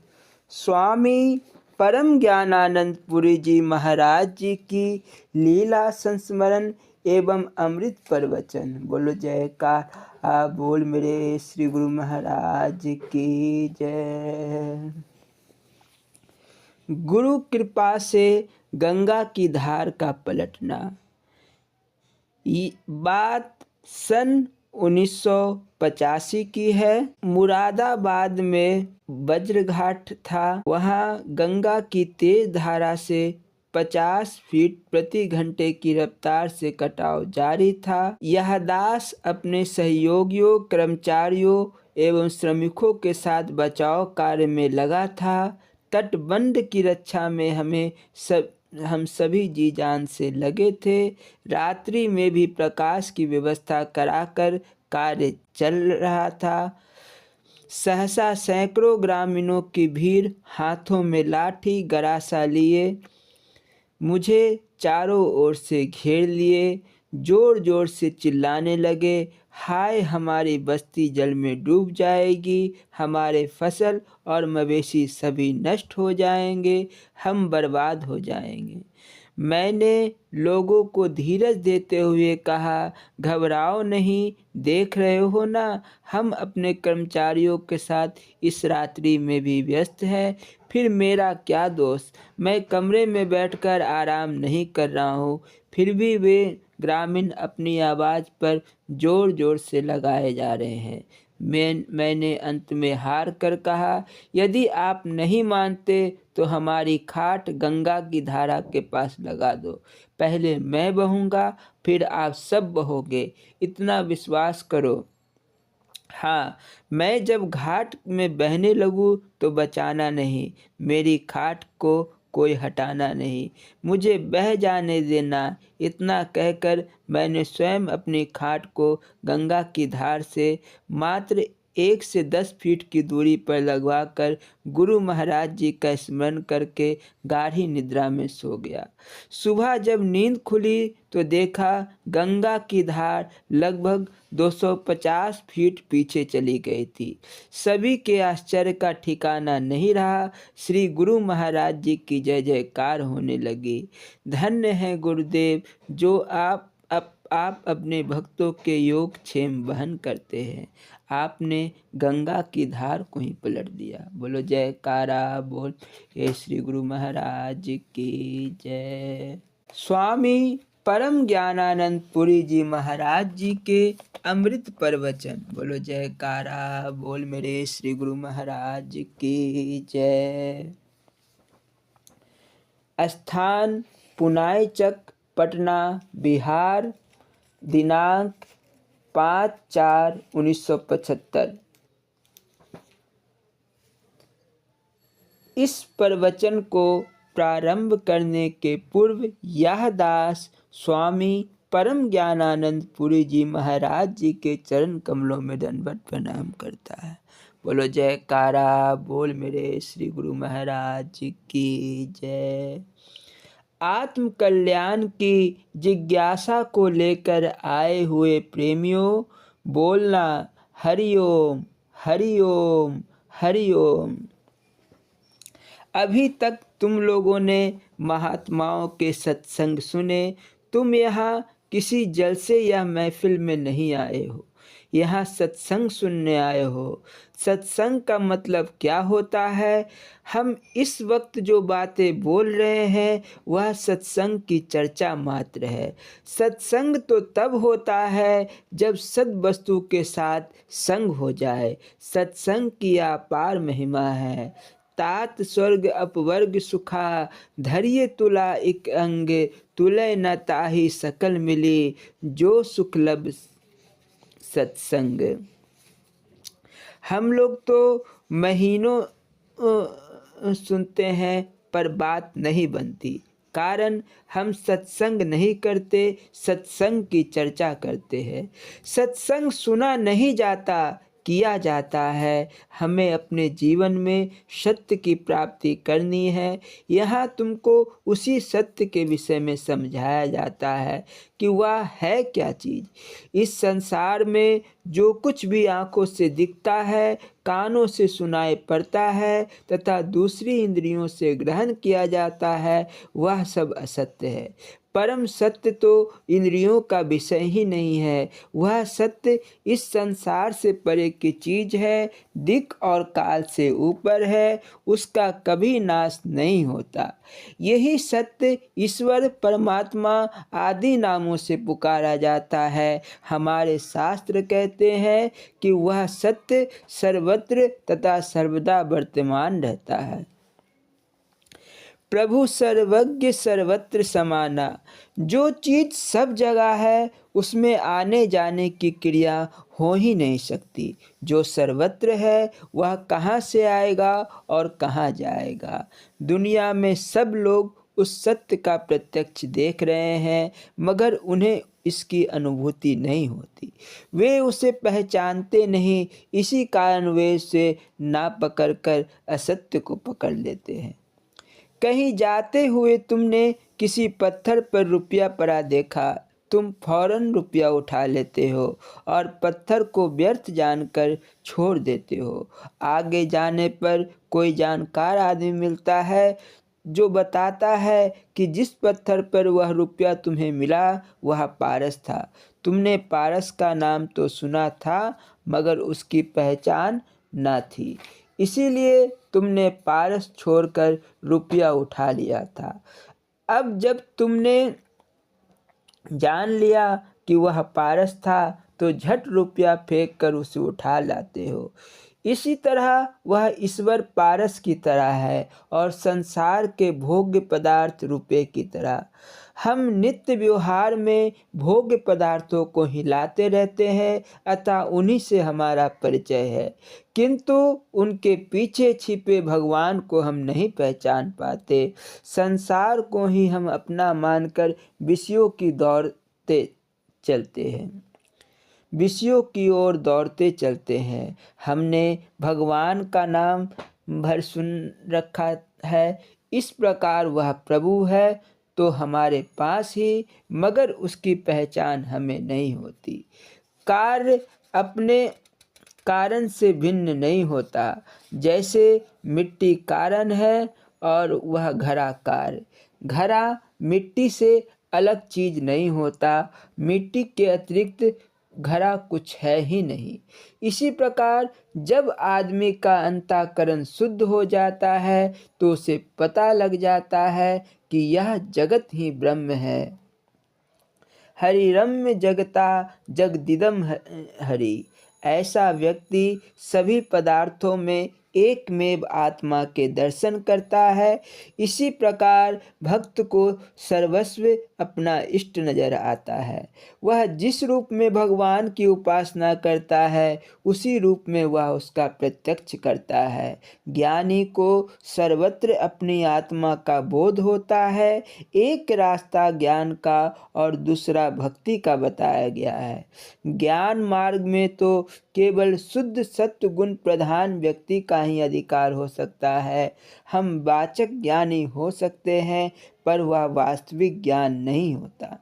स्वामी परम ज्ञानानंद पुरी जी महाराज जी की लीला संस्मरण एवं अमृत प्रवचन। बोलो जयकारा बोल मेरे श्री गुरु महाराज की जय। गुरु कृपा से गंगा की धार का पलटना। ये बात सन 1985 की है। मुरादाबाद में वज्रघाट था। वहाँ गंगा की तेज धारा से 50 फीट प्रति घंटे की रफ्तार से कटाव जारी था। यह दास अपने सहयोगियों, कर्मचारियों एवं श्रमिकों के साथ बचाव कार्य में लगा था। तटबंध की रक्षा में हम सभी जी जान से लगे थे। रात्रि में भी प्रकाश की व्यवस्था कराकर कार्य चल रहा था। सहसा सैकड़ों ग्रामीणों की भीड़ हाथों में लाठी गरासा लिए मुझे चारों ओर से घेर लिए, जोर जोर से चिल्लाने लगे, हाय हमारी बस्ती जल में डूब जाएगी, हमारे फसल और मवेशी सभी नष्ट हो जाएंगे, हम बर्बाद हो जाएंगे। मैंने लोगों को धीरज देते हुए कहा, घबराओ नहीं, देख रहे हो ना, हम अपने कर्मचारियों के साथ इस रात्रि में भी व्यस्त हैं, फिर मेरा क्या दोष, मैं कमरे में बैठकर आराम नहीं कर रहा हूँ। फिर भी वे ग्रामीण अपनी आवाज़ पर जोर जोर से लगाए जा रहे हैं। मैंने अंत में हार कर कहा, यदि आप नहीं मानते तो हमारी खाट गंगा की धारा के पास लगा दो, पहले मैं बहूँगा फिर आप सब बहोगे, इतना विश्वास करो। हाँ, मैं जब घाट में बहने लगूँ तो बचाना नहीं, मेरी खाट को कोई हटाना नहीं, मुझे बह जाने देना। इतना कहकर मैंने स्वयं अपनी खाट को गंगा की धार से मात्र 1 से 10 फीट की दूरी पर लगवाकर गुरु महाराज जी का स्मरण करके गाढ़ी निद्रा में सो गया। सुबह जब नींद खुली तो देखा गंगा की धार लगभग 250 फीट पीछे चली गई थी। सभी के आश्चर्य का ठिकाना नहीं रहा। श्री गुरु महाराज जी की जय जयकार होने लगी। धन्य है गुरुदेव जो आप अपने भक्तों के योग क्षेम वहन करते हैं। आपने गंगा की धार को ही पलट दिया। बोलो जयकारा बोल हे श्री गुरु महाराज की जय। स्वामी परम ज्ञानानंद पुरी जी महाराज जी के अमृत प्रवचन। बोलो जयकारा बोल मेरे श्री गुरु महाराज की जय। स्थान पुनाईचक, पटना, बिहार। दिनांक 5/4/1975। इस प्रवचन को प्रारंभ करने के पूर्व यह दास स्वामी परम ज्ञानानंद पुरी जी महाराज जी के चरण कमलों में दंडवत प्रणाम करता है। बोलो जयकारा बोल मेरे श्री गुरु महाराज जी की जय। आत्म कल्याण की जिज्ञासा को लेकर आए हुए प्रेमियों, बोलना हरिओम हरिओम हरिओम। अभी तक तुम लोगों ने महात्माओं के सत्संग सुने। तुम यहाँ किसी जलसे या महफिल में नहीं आए हो। यहाँ सत्संग सुनने आए हो। सत्संग का मतलब क्या होता है? हम इस वक्त जो बातें बोल रहे हैं वह सत्संग की चर्चा मात्र है। सत्संग तो तब होता है जब सद वस्तु के साथ संग हो जाए। सत्संग की अपार महिमा है। तात स्वर्ग अपवर्ग सुखा, धरिये तुला एक अंग, तुलय न ताहि सकल मिली, जो सुख लब सत्संग। हम लोग तो महीनों सुनते हैं पर बात नहीं बनती। कारण हम सत्संग नहीं करते, सत्संग की चर्चा करते हैं। सत्संग सुना नहीं जाता, किया जाता है। हमें अपने जीवन में सत्य की प्राप्ति करनी है। यहाँ तुमको उसी सत्य के विषय में समझाया जाता है कि वह है क्या चीज़। इस संसार में जो कुछ भी आँखों से दिखता है, कानों से सुनाई पड़ता है तथा दूसरी इंद्रियों से ग्रहण किया जाता है, वह सब असत्य है। परम सत्य तो इंद्रियों का विषय ही नहीं है। वह सत्य इस संसार से परे की चीज़ है, दिक् और काल से ऊपर है, उसका कभी नाश नहीं होता। यही सत्य ईश्वर, परमात्मा आदि नामों से पुकारा जाता है। हमारे शास्त्र कहते हैं कि वह सत्य सर्वत्र तथा सर्वदा वर्तमान रहता है। प्रभु सर्वज्ञ सर्वत्र समाना। जो चीज़ सब जगह है उसमें आने जाने की क्रिया हो ही नहीं सकती। जो सर्वत्र है वह कहाँ से आएगा और कहाँ जाएगा। दुनिया में सब लोग उस सत्य का प्रत्यक्ष देख रहे हैं, मगर उन्हें इसकी अनुभूति नहीं होती। वे उसे पहचानते नहीं। इसी कारण वे उसे ना पकड़ कर असत्य को पकड़ लेते हैं। कहीं जाते हुए तुमने किसी पत्थर पर रुपया पड़ा देखा, तुम फौरन रुपया उठा लेते हो और पत्थर को व्यर्थ जानकर छोड़ देते हो। आगे जाने पर कोई जानकार आदमी मिलता है जो बताता है कि जिस पत्थर पर वह रुपया तुम्हें मिला वह पारस था। तुमने पारस का नाम तो सुना था मगर उसकी पहचान न थी, इसीलिए तुमने पारस छोड़कर रुपया उठा लिया था। अब जब तुमने जान लिया कि वह पारस था तो झट रुपया फेंक कर उसे उठा लाते हो। इसी तरह वह ईश्वर पारस की तरह है और संसार के भोग्य पदार्थ रुपये की तरह। हम नित्य व्यवहार में भोग्य पदार्थों को हिलाते रहते हैं, अतः उन्हीं से हमारा परिचय है, किंतु उनके पीछे छिपे भगवान को हम नहीं पहचान पाते। संसार को ही हम अपना मानकर विषयों की दौड़ते चलते हैं, विषयों की ओर दौड़ते चलते हैं। हमने भगवान का नाम भर सुन रखा है, इस प्रकार वह प्रभु है तो हमारे पास ही, मगर उसकी पहचान हमें नहीं होती। कार्य अपने कारण से भिन्न नहीं होता। जैसे मिट्टी कारण है और वह घड़ा कार्य। घड़ा मिट्टी से अलग चीज़ नहीं होता। मिट्टी के अतिरिक्त घड़ा कुछ है ही नहीं। इसी प्रकार जब आदमी का अंतःकरण शुद्ध हो जाता है तो उसे पता लग जाता है कि यह जगत ही ब्रह्म है। हरिरम्य जगता जगदिदम हरि। ऐसा व्यक्ति सभी पदार्थों में एकमेव आत्मा के दर्शन करता है। इसी प्रकार भक्त को सर्वस्व अपना इष्ट नजर आता है। वह जिस रूप में भगवान की उपासना करता है उसी रूप में वह उसका प्रत्यक्ष करता है। ज्ञानी को सर्वत्र अपनी आत्मा का बोध होता है। एक रास्ता ज्ञान का और दूसरा भक्ति का बताया गया है। ज्ञान मार्ग में तो केवल शुद्ध सत्व गुण प्रधान व्यक्ति का ही अधिकार हो सकता है। हम वाचक ज्ञानी हो सकते हैं पर वह वास्तविक ज्ञान नहीं होता।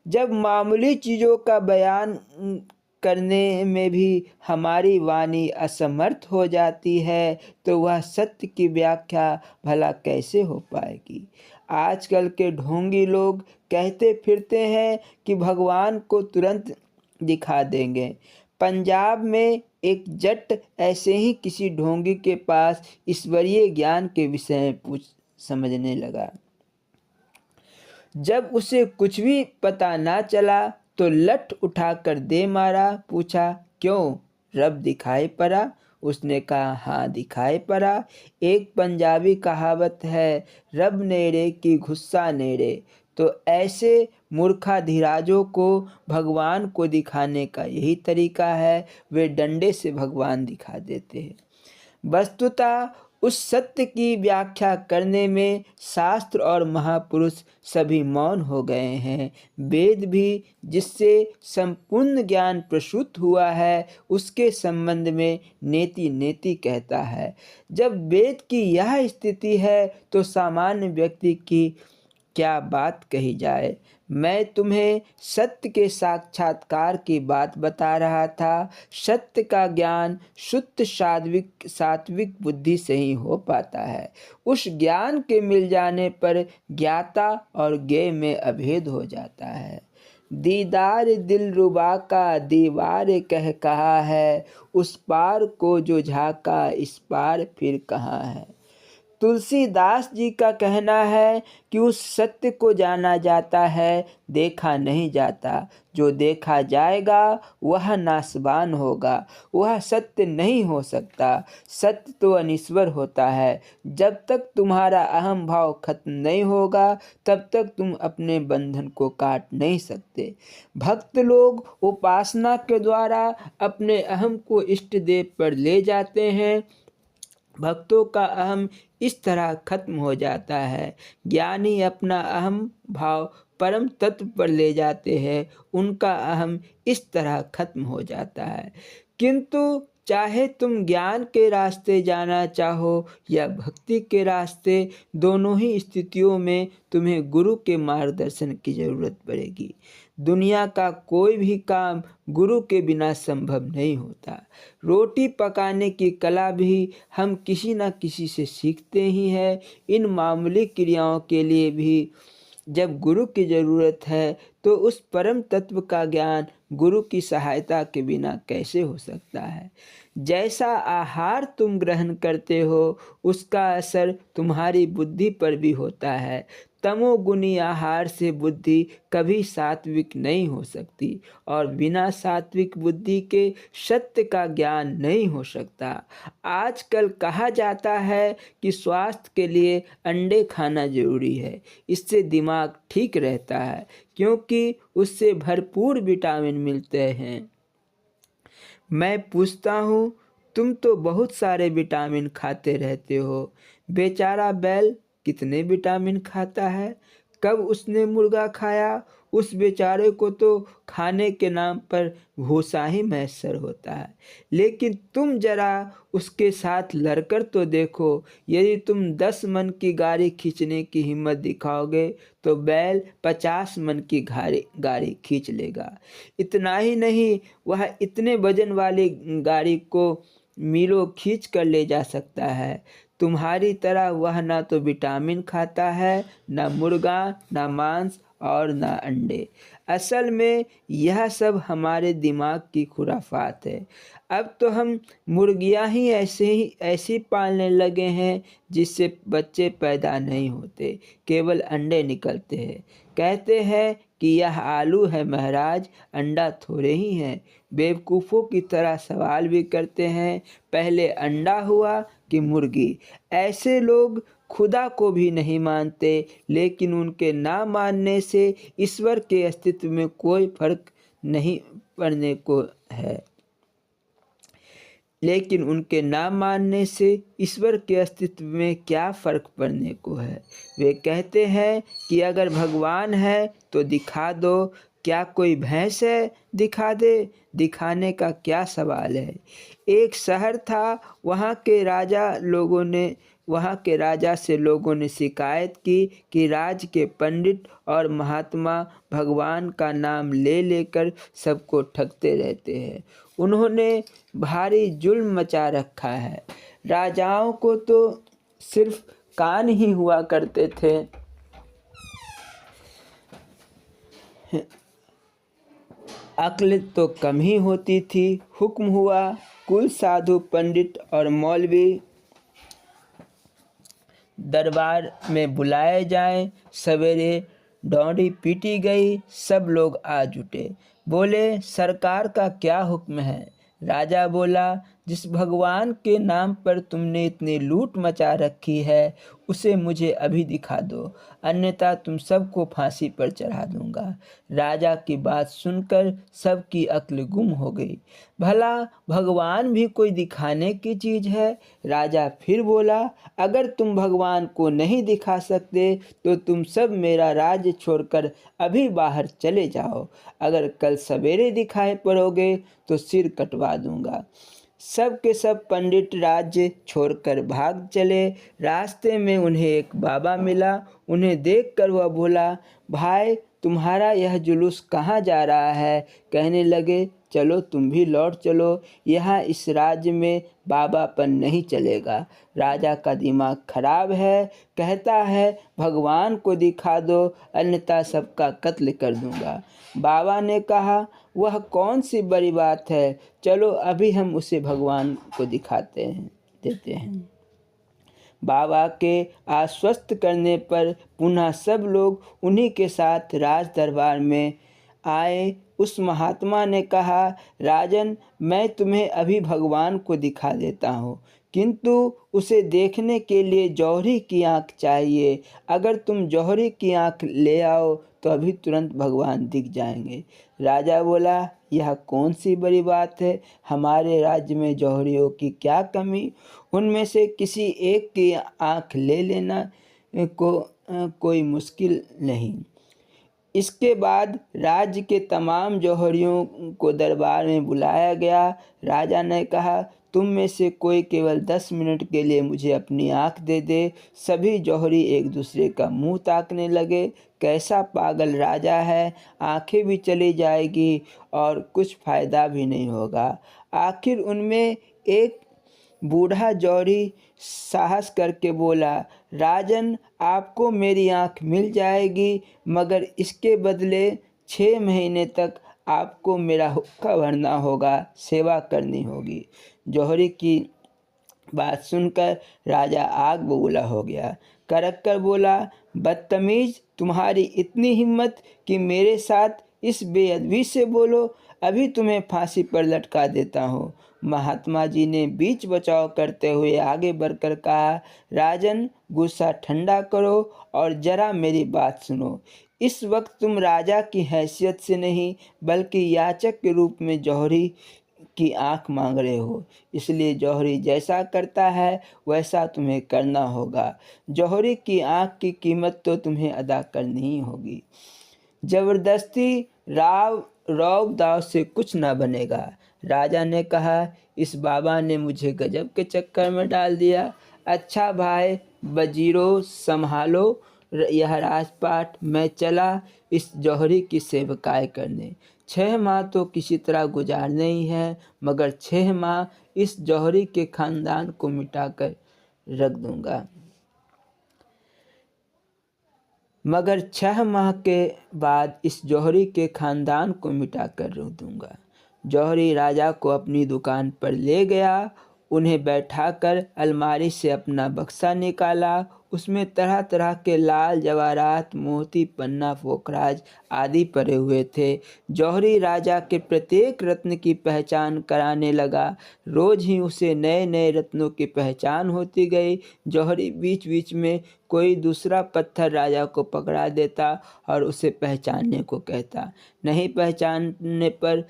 जब मामूली चीज़ों का बयान करने में भी हमारी वाणी असमर्थ हो जाती है तो वह सत्य की व्याख्या भला कैसे हो पाएगी। आजकल के ढोंगी लोग कहते फिरते हैं कि भगवान को तुरंत दिखा देंगे, पंजाब में एक जट ऐसे ही किसी ढोंगी के पास ईश्वरीय ज्ञान के विषय में पूछ समझने लगा। जब उसे कुछ भी पता ना चला तो लठ उठाकर दे मारा। पूछा, क्यों, रब दिखाई पड़ा? उसने कहा, हाँ दिखाई पड़ा। एक पंजाबी कहावत है, रब नेड़े की गुस्सा नेड़े। तो ऐसे मूर्खाधिराजों को भगवान को दिखाने का यही तरीका है, वे डंडे से भगवान दिखा देते हैं। वस्तुतः उस सत्य की व्याख्या करने में शास्त्र और महापुरुष सभी मौन हो गए हैं। वेद भी, जिससे संपूर्ण ज्ञान प्रसूत हुआ है, उसके संबंध में नेति नेति कहता है। जब वेद की यह स्थिति है तो सामान्य व्यक्ति की क्या बात कही जाए। मैं तुम्हें सत्य के साक्षात्कार की बात बता रहा था। सत्य का ज्ञान शुद्ध सात्विक बुद्धि से ही हो पाता है। उस ज्ञान के मिल जाने पर ज्ञाता और ज्ञेय में अभेद हो जाता है। दीदार दिलरुबा का दीवार कह कहा है, उस पार को जो झाका इस पार फिर कहाँ है। तुलसीदास जी का कहना है कि उस सत्य को जाना जाता है, देखा नहीं जाता। जो देखा जाएगा वह नासवान होगा, वह सत्य नहीं हो सकता। सत्य तो अनिश्वर होता है। जब तक तुम्हारा अहम भाव खत्म नहीं होगा तब तक तुम अपने बंधन को काट नहीं सकते। भक्त लोग उपासना के द्वारा अपने अहम को इष्ट देव पर ले जाते हैं। भक्तों का अहम इस तरह खत्म हो जाता है। ज्ञानी अपना अहम भाव परम तत्व पर ले जाते हैं, उनका अहम इस तरह खत्म हो जाता है। किंतु चाहे तुम ज्ञान के रास्ते जाना चाहो या भक्ति के रास्ते, दोनों ही स्थितियों में तुम्हें गुरु के मार्गदर्शन की जरूरत पड़ेगी। दुनिया का कोई भी काम गुरु के बिना संभव नहीं होता। रोटी पकाने की कला भी हम किसी न किसी से सीखते ही हैं। इन मामूली क्रियाओं के लिए भी जब गुरु की ज़रूरत है तो उस परम तत्व का ज्ञान गुरु की सहायता के बिना कैसे हो सकता है। जैसा आहार तुम ग्रहण करते हो उसका असर तुम्हारी बुद्धि पर भी होता है। तमोगुनी आहार से बुद्धि कभी सात्विक नहीं हो सकती और बिना सात्विक बुद्धि के सत्य का ज्ञान नहीं हो सकता। आजकल कहा जाता है कि स्वास्थ्य के लिए अंडे खाना जरूरी है, इससे दिमाग ठीक रहता है क्योंकि उससे भरपूर विटामिन मिलते हैं। मैं पूछता हूँ, तुम तो बहुत सारे विटामिन खाते रहते हो, बेचारा बैल कितने विटामिन खाता है? कब उसने मुर्गा खाया? उस बेचारे को तो खाने के नाम पर भूसा ही मैसर होता है। लेकिन तुम जरा उसके साथ लड़कर तो देखो। यदि तुम 10 मन की गाड़ी खींचने की हिम्मत दिखाओगे तो बैल 50 मन की गाड़ी खींच लेगा। इतना ही नहीं, वह इतने वजन वाली गाड़ी को मीलों खींच कर ले जा सकता है। तुम्हारी तरह वह ना तो विटामिन खाता है, ना मुर्गा, ना मांस और ना अंडे। असल में यह सब हमारे दिमाग की खुराफात है। अब तो हम मुर्गियां ही ऐसी पालने लगे हैं जिससे बच्चे पैदा नहीं होते, केवल अंडे निकलते हैं। कहते हैं कि यह आलू है महाराज, अंडा थोड़े ही है। बेवकूफ़ों की तरह सवाल भी करते हैं, पहले अंडा हुआ कि मुर्गी। ऐसे लोग खुदा को भी नहीं मानते, लेकिन उनके ना मानने से ईश्वर के अस्तित्व में कोई फर्क नहीं पड़ने को है। लेकिन उनके ना मानने से ईश्वर के अस्तित्व में क्या फ़र्क पड़ने को है। वे कहते हैं कि अगर भगवान है तो दिखा दो। क्या कोई भैंस है, दिखा दे? दिखाने का क्या सवाल है। एक शहर था, वहाँ के राजा से लोगों ने शिकायत की कि राज्य के पंडित और महात्मा भगवान का नाम ले लेकर सबको ठगते रहते हैं। उन्होंने भारी जुल्म मचा रखा है। राजाओं को तो सिर्फ कान ही हुआ करते थे, अक्ल तो कम ही होती थी। हुक्म हुआ कुल साधु पंडित और मौलवी दरबार में बुलाए जाएं। सवेरे डौंडी पीटी गई, सब लोग आ जुटे। बोले सरकार का क्या हुक्म है? राजा बोला जिस भगवान के नाम पर तुमने इतनी लूट मचा रखी है उसे मुझे अभी दिखा दो, अन्यथा तुम सबको फांसी पर चढ़ा दूंगा। राजा की बात सुनकर सबकी अक्ल गुम हो गई। भला भगवान भी कोई दिखाने की चीज है? राजा फिर बोला अगर तुम भगवान को नहीं दिखा सकते तो तुम सब मेरा राज्य छोड़कर अभी बाहर चले जाओ। अगर कल सवेरे दिखाई पड़ोगे तो सिर कटवा दूंगा। सब के सब पंडित राज्य छोड़कर भाग चले। रास्ते में उन्हें एक बाबा मिला। उन्हें देखकर वह बोला भाई तुम्हारा यह जुलूस कहाँ जा रहा है? कहने लगे चलो तुम भी लौट चलो, यहाँ इस राज्य में बाबापन नहीं चलेगा। राजा का दिमाग खराब है, कहता है भगवान को दिखा दो अन्यथा सबका कत्ल कर दूंगा। बाबा ने कहा वह कौन सी बड़ी बात है, चलो अभी हम उसे भगवान को देते हैं। बाबा के आश्वस्त करने पर पुनः सब लोग उन्हीं के साथ राज दरबार में आए। उस महात्मा ने कहा राजन मैं तुम्हें अभी भगवान को दिखा देता हूँ, किंतु उसे देखने के लिए जौहरी की आँख चाहिए। अगर तुम जौहरी की आँख ले आओ तो अभी तुरंत भगवान दिख जाएंगे। राजा बोला यह कौन सी बड़ी बात है, हमारे राज्य में जौहरियों की क्या कमी? उनमें से किसी एक की आँख ले लेना कोई मुश्किल नहीं। इसके बाद राज्य के तमाम जौहरियों को दरबार में बुलाया गया। राजा ने कहा तुम में से कोई केवल 10 मिनट के लिए मुझे अपनी आँख दे दे। सभी जौहरी एक दूसरे का मुंह ताकने लगे। कैसा पागल राजा है, आंखें भी चली जाएगी और कुछ फ़ायदा भी नहीं होगा। आखिर उनमें एक बूढ़ा जौहरी साहस करके बोला राजन आपको मेरी आँख मिल जाएगी, मगर इसके बदले 6 महीने तक आपको मेरा हुक्का भरना होगा, सेवा करनी होगी। जौहरी की बात सुनकर राजा आग बबूला हो गया। कड़क कर बोला बदतमीज तुम्हारी इतनी हिम्मत कि मेरे साथ इस बेअदबी से बोलो, अभी तुम्हें फांसी पर लटका देता हूँ। महात्मा जी ने बीच बचाव करते हुए आगे बढ़कर कहा राजन गुस्सा ठंडा करो और जरा मेरी बात सुनो। इस वक्त तुम राजा की हैसियत से नहीं बल्कि याचक के रूप में जौहरी की आंख मांग रहे हो, इसलिए जौहरी जैसा करता है वैसा तुम्हें करना होगा। जौहरी की आंख की कीमत तो तुम्हें अदा करनी ही होगी। जबरदस्ती रौब दाव से कुछ न बनेगा। राजा ने कहा इस बाबा ने मुझे गजब के चक्कर में डाल दिया। अच्छा भाई वजीरों संभालो यह राजपाट, मैं चला इस जौहरी की सेवकाई करने। 6 माह तो किसी तरह गुजारने ही है, मगर 6 माह इस जौहरी के खानदान को मिटाकर रख दूंगा। मगर 6 माह के बाद इस जौहरी के खानदान को मिटा कर रख दूंगा। जौहरी राजा को अपनी दुकान पर ले गया। उन्हें बैठाकर अलमारी से अपना बक्सा निकाला। उसमें तरह तरह के लाल जवाहरात, मोती, पन्ना, पोखराज आदि पड़े हुए थे। जौहरी राजा के प्रत्येक रत्न की पहचान कराने लगा। रोज ही उसे नए नए रत्नों की पहचान होती गई। जौहरी बीच बीच में कोई दूसरा पत्थर राजा को पकड़ा देता और उसे पहचानने को कहता। नहीं पहचानने पर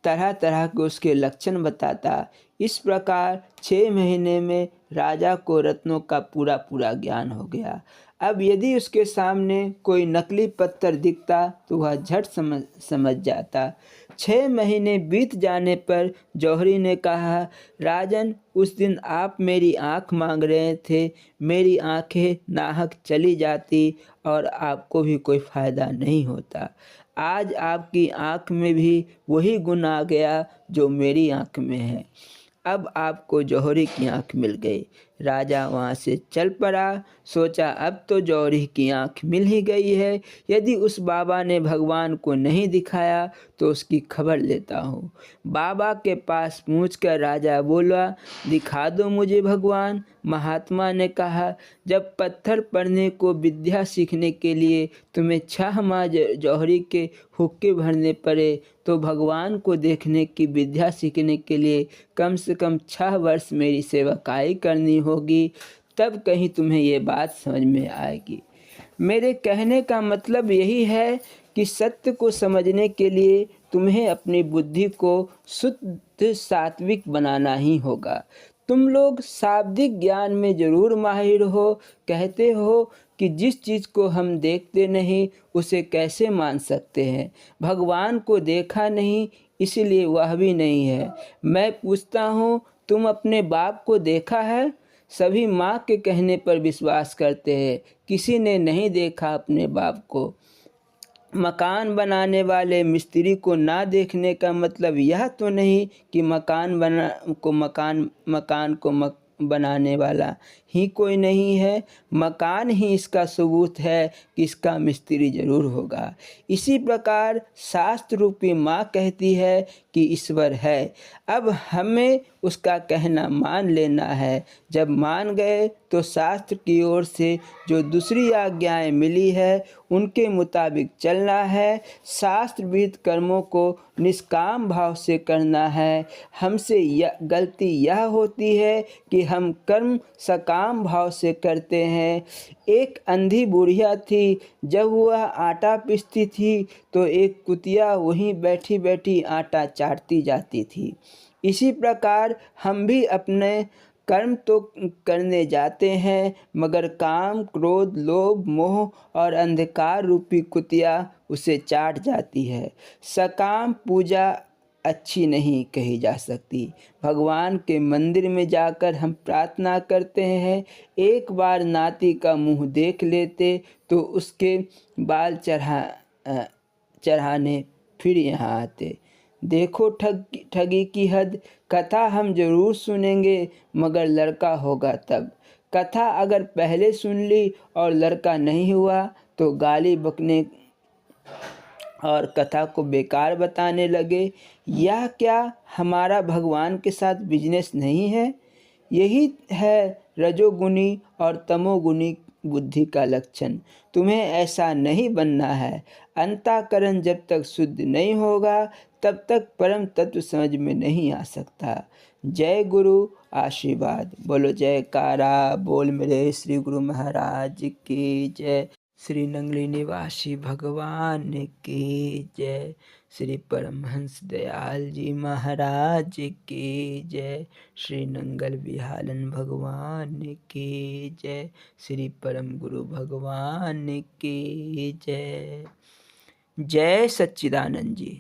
तरह तरह के उसके लक्षण बताता। इस प्रकार 6 महीने में राजा को रत्नों का पूरा पूरा ज्ञान हो गया। अब यदि उसके सामने कोई नकली पत्थर दिखता तो वह झट समझ जाता। 6 महीने बीत जाने पर जौहरी ने कहा राजन उस दिन आप मेरी आँख मांग रहे थे, मेरी आँखें नाहक चली जाती और आपको भी कोई फ़ायदा नहीं होता। आज आपकी आँख में भी वही गुण आ गया जो मेरी आँख में है। अब आपको जौहरी की आँख मिल गई। राजा वहाँ से चल पड़ा। सोचा अब तो जौहरी की आँख मिल ही गई है, यदि उस बाबा ने भगवान को नहीं दिखाया तो उसकी खबर लेता हूँ। बाबा के पास पहुँचकर राजा बोला, दिखा दो मुझे भगवान। महात्मा ने कहा, जब पत्थर पढ़ने को विद्या सीखने के लिए तुम्हें 6 माह जौहरी के हुक्के भरने पड़े, तो भगवान को देखने की विद्या सीखने के लिए कम से कम 6 वर्ष मेरी सेवकाई करनी होगी, तब कहीं तुम्हें ये बात समझ में आएगी। मेरे कहने का मतलब यही है कि सत्य को समझने के लिए तुम्हें अपनी बुद्धि को शुद्ध सात्विक बनाना ही होगा। तुम लोग शाब्दिक ज्ञान में ज़रूर माहिर हो, कहते हो कि जिस चीज़ को हम देखते नहीं उसे कैसे मान सकते हैं। भगवान को देखा नहीं इसलिए वह भी नहीं है। मैं पूछता हूँ, तुम अपने बाप को देखा है? सभी माँ के कहने पर विश्वास करते हैं, किसी ने नहीं देखा अपने बाप को। मकान बनाने वाले मिस्त्री को ना देखने का मतलब यह तो नहीं कि मकान को बनाने वाला ही कोई नहीं है। मकान ही इसका सबूत है कि इसका मिस्त्री ज़रूर होगा। इसी प्रकार शास्त्र रूपी माँ कहती है कि ईश्वर है। अब हमें उसका कहना मान लेना है। जब मान गए तो शास्त्र की ओर से जो दूसरी आज्ञाएं मिली है उनके मुताबिक चलना है। शास्त्र विहित कर्मों को निष्काम भाव से करना है। हमसे गलती यह होती है कि हम कर्म सकाम भाव से करते हैं। एक अंधी बुढ़िया थी, जब वह आटा पीसती थी तो एक कुतिया वहीं बैठी बैठी आटा चाटती जाती थी। इसी प्रकार हम भी अपने कर्म तो करने जाते हैं, मगर काम, क्रोध, लोभ, मोह और अंधकार रूपी कुतिया उसे चाट जाती है। सकाम पूजा अच्छी नहीं कही जा सकती। भगवान के मंदिर में जाकर हम प्रार्थना करते हैं, एक बार नाती का मुंह देख लेते तो उसके बाल चढ़ाने फिर यहाँ आते। देखो ठगी की हद। कथा हम जरूर सुनेंगे, मगर लड़का होगा तब। कथा अगर पहले सुन ली और लड़का नहीं हुआ तो गाली बकने और कथा को बेकार बताने लगे। यह क्या हमारा भगवान के साथ बिजनेस नहीं है? यही है रजोगुनी और तमोगुनी बुद्धि का लक्षण। तुम्हें ऐसा नहीं बनना है। अंतःकरण जब तक शुद्ध नहीं होगा तब तक परम तत्व समझ में नहीं आ सकता। जय गुरु आशीर्वाद। बोलो जयकारा बोल मेरे श्री गुरु महाराज की जय। श्री नंगली निवासी भगवान की जय। श्री परमहंस दयाल जी महाराज की जय। श्री नंगल विहालन भगवान की जय। श्री परम गुरु भगवान की जय। जय सच्चिदानंद जी।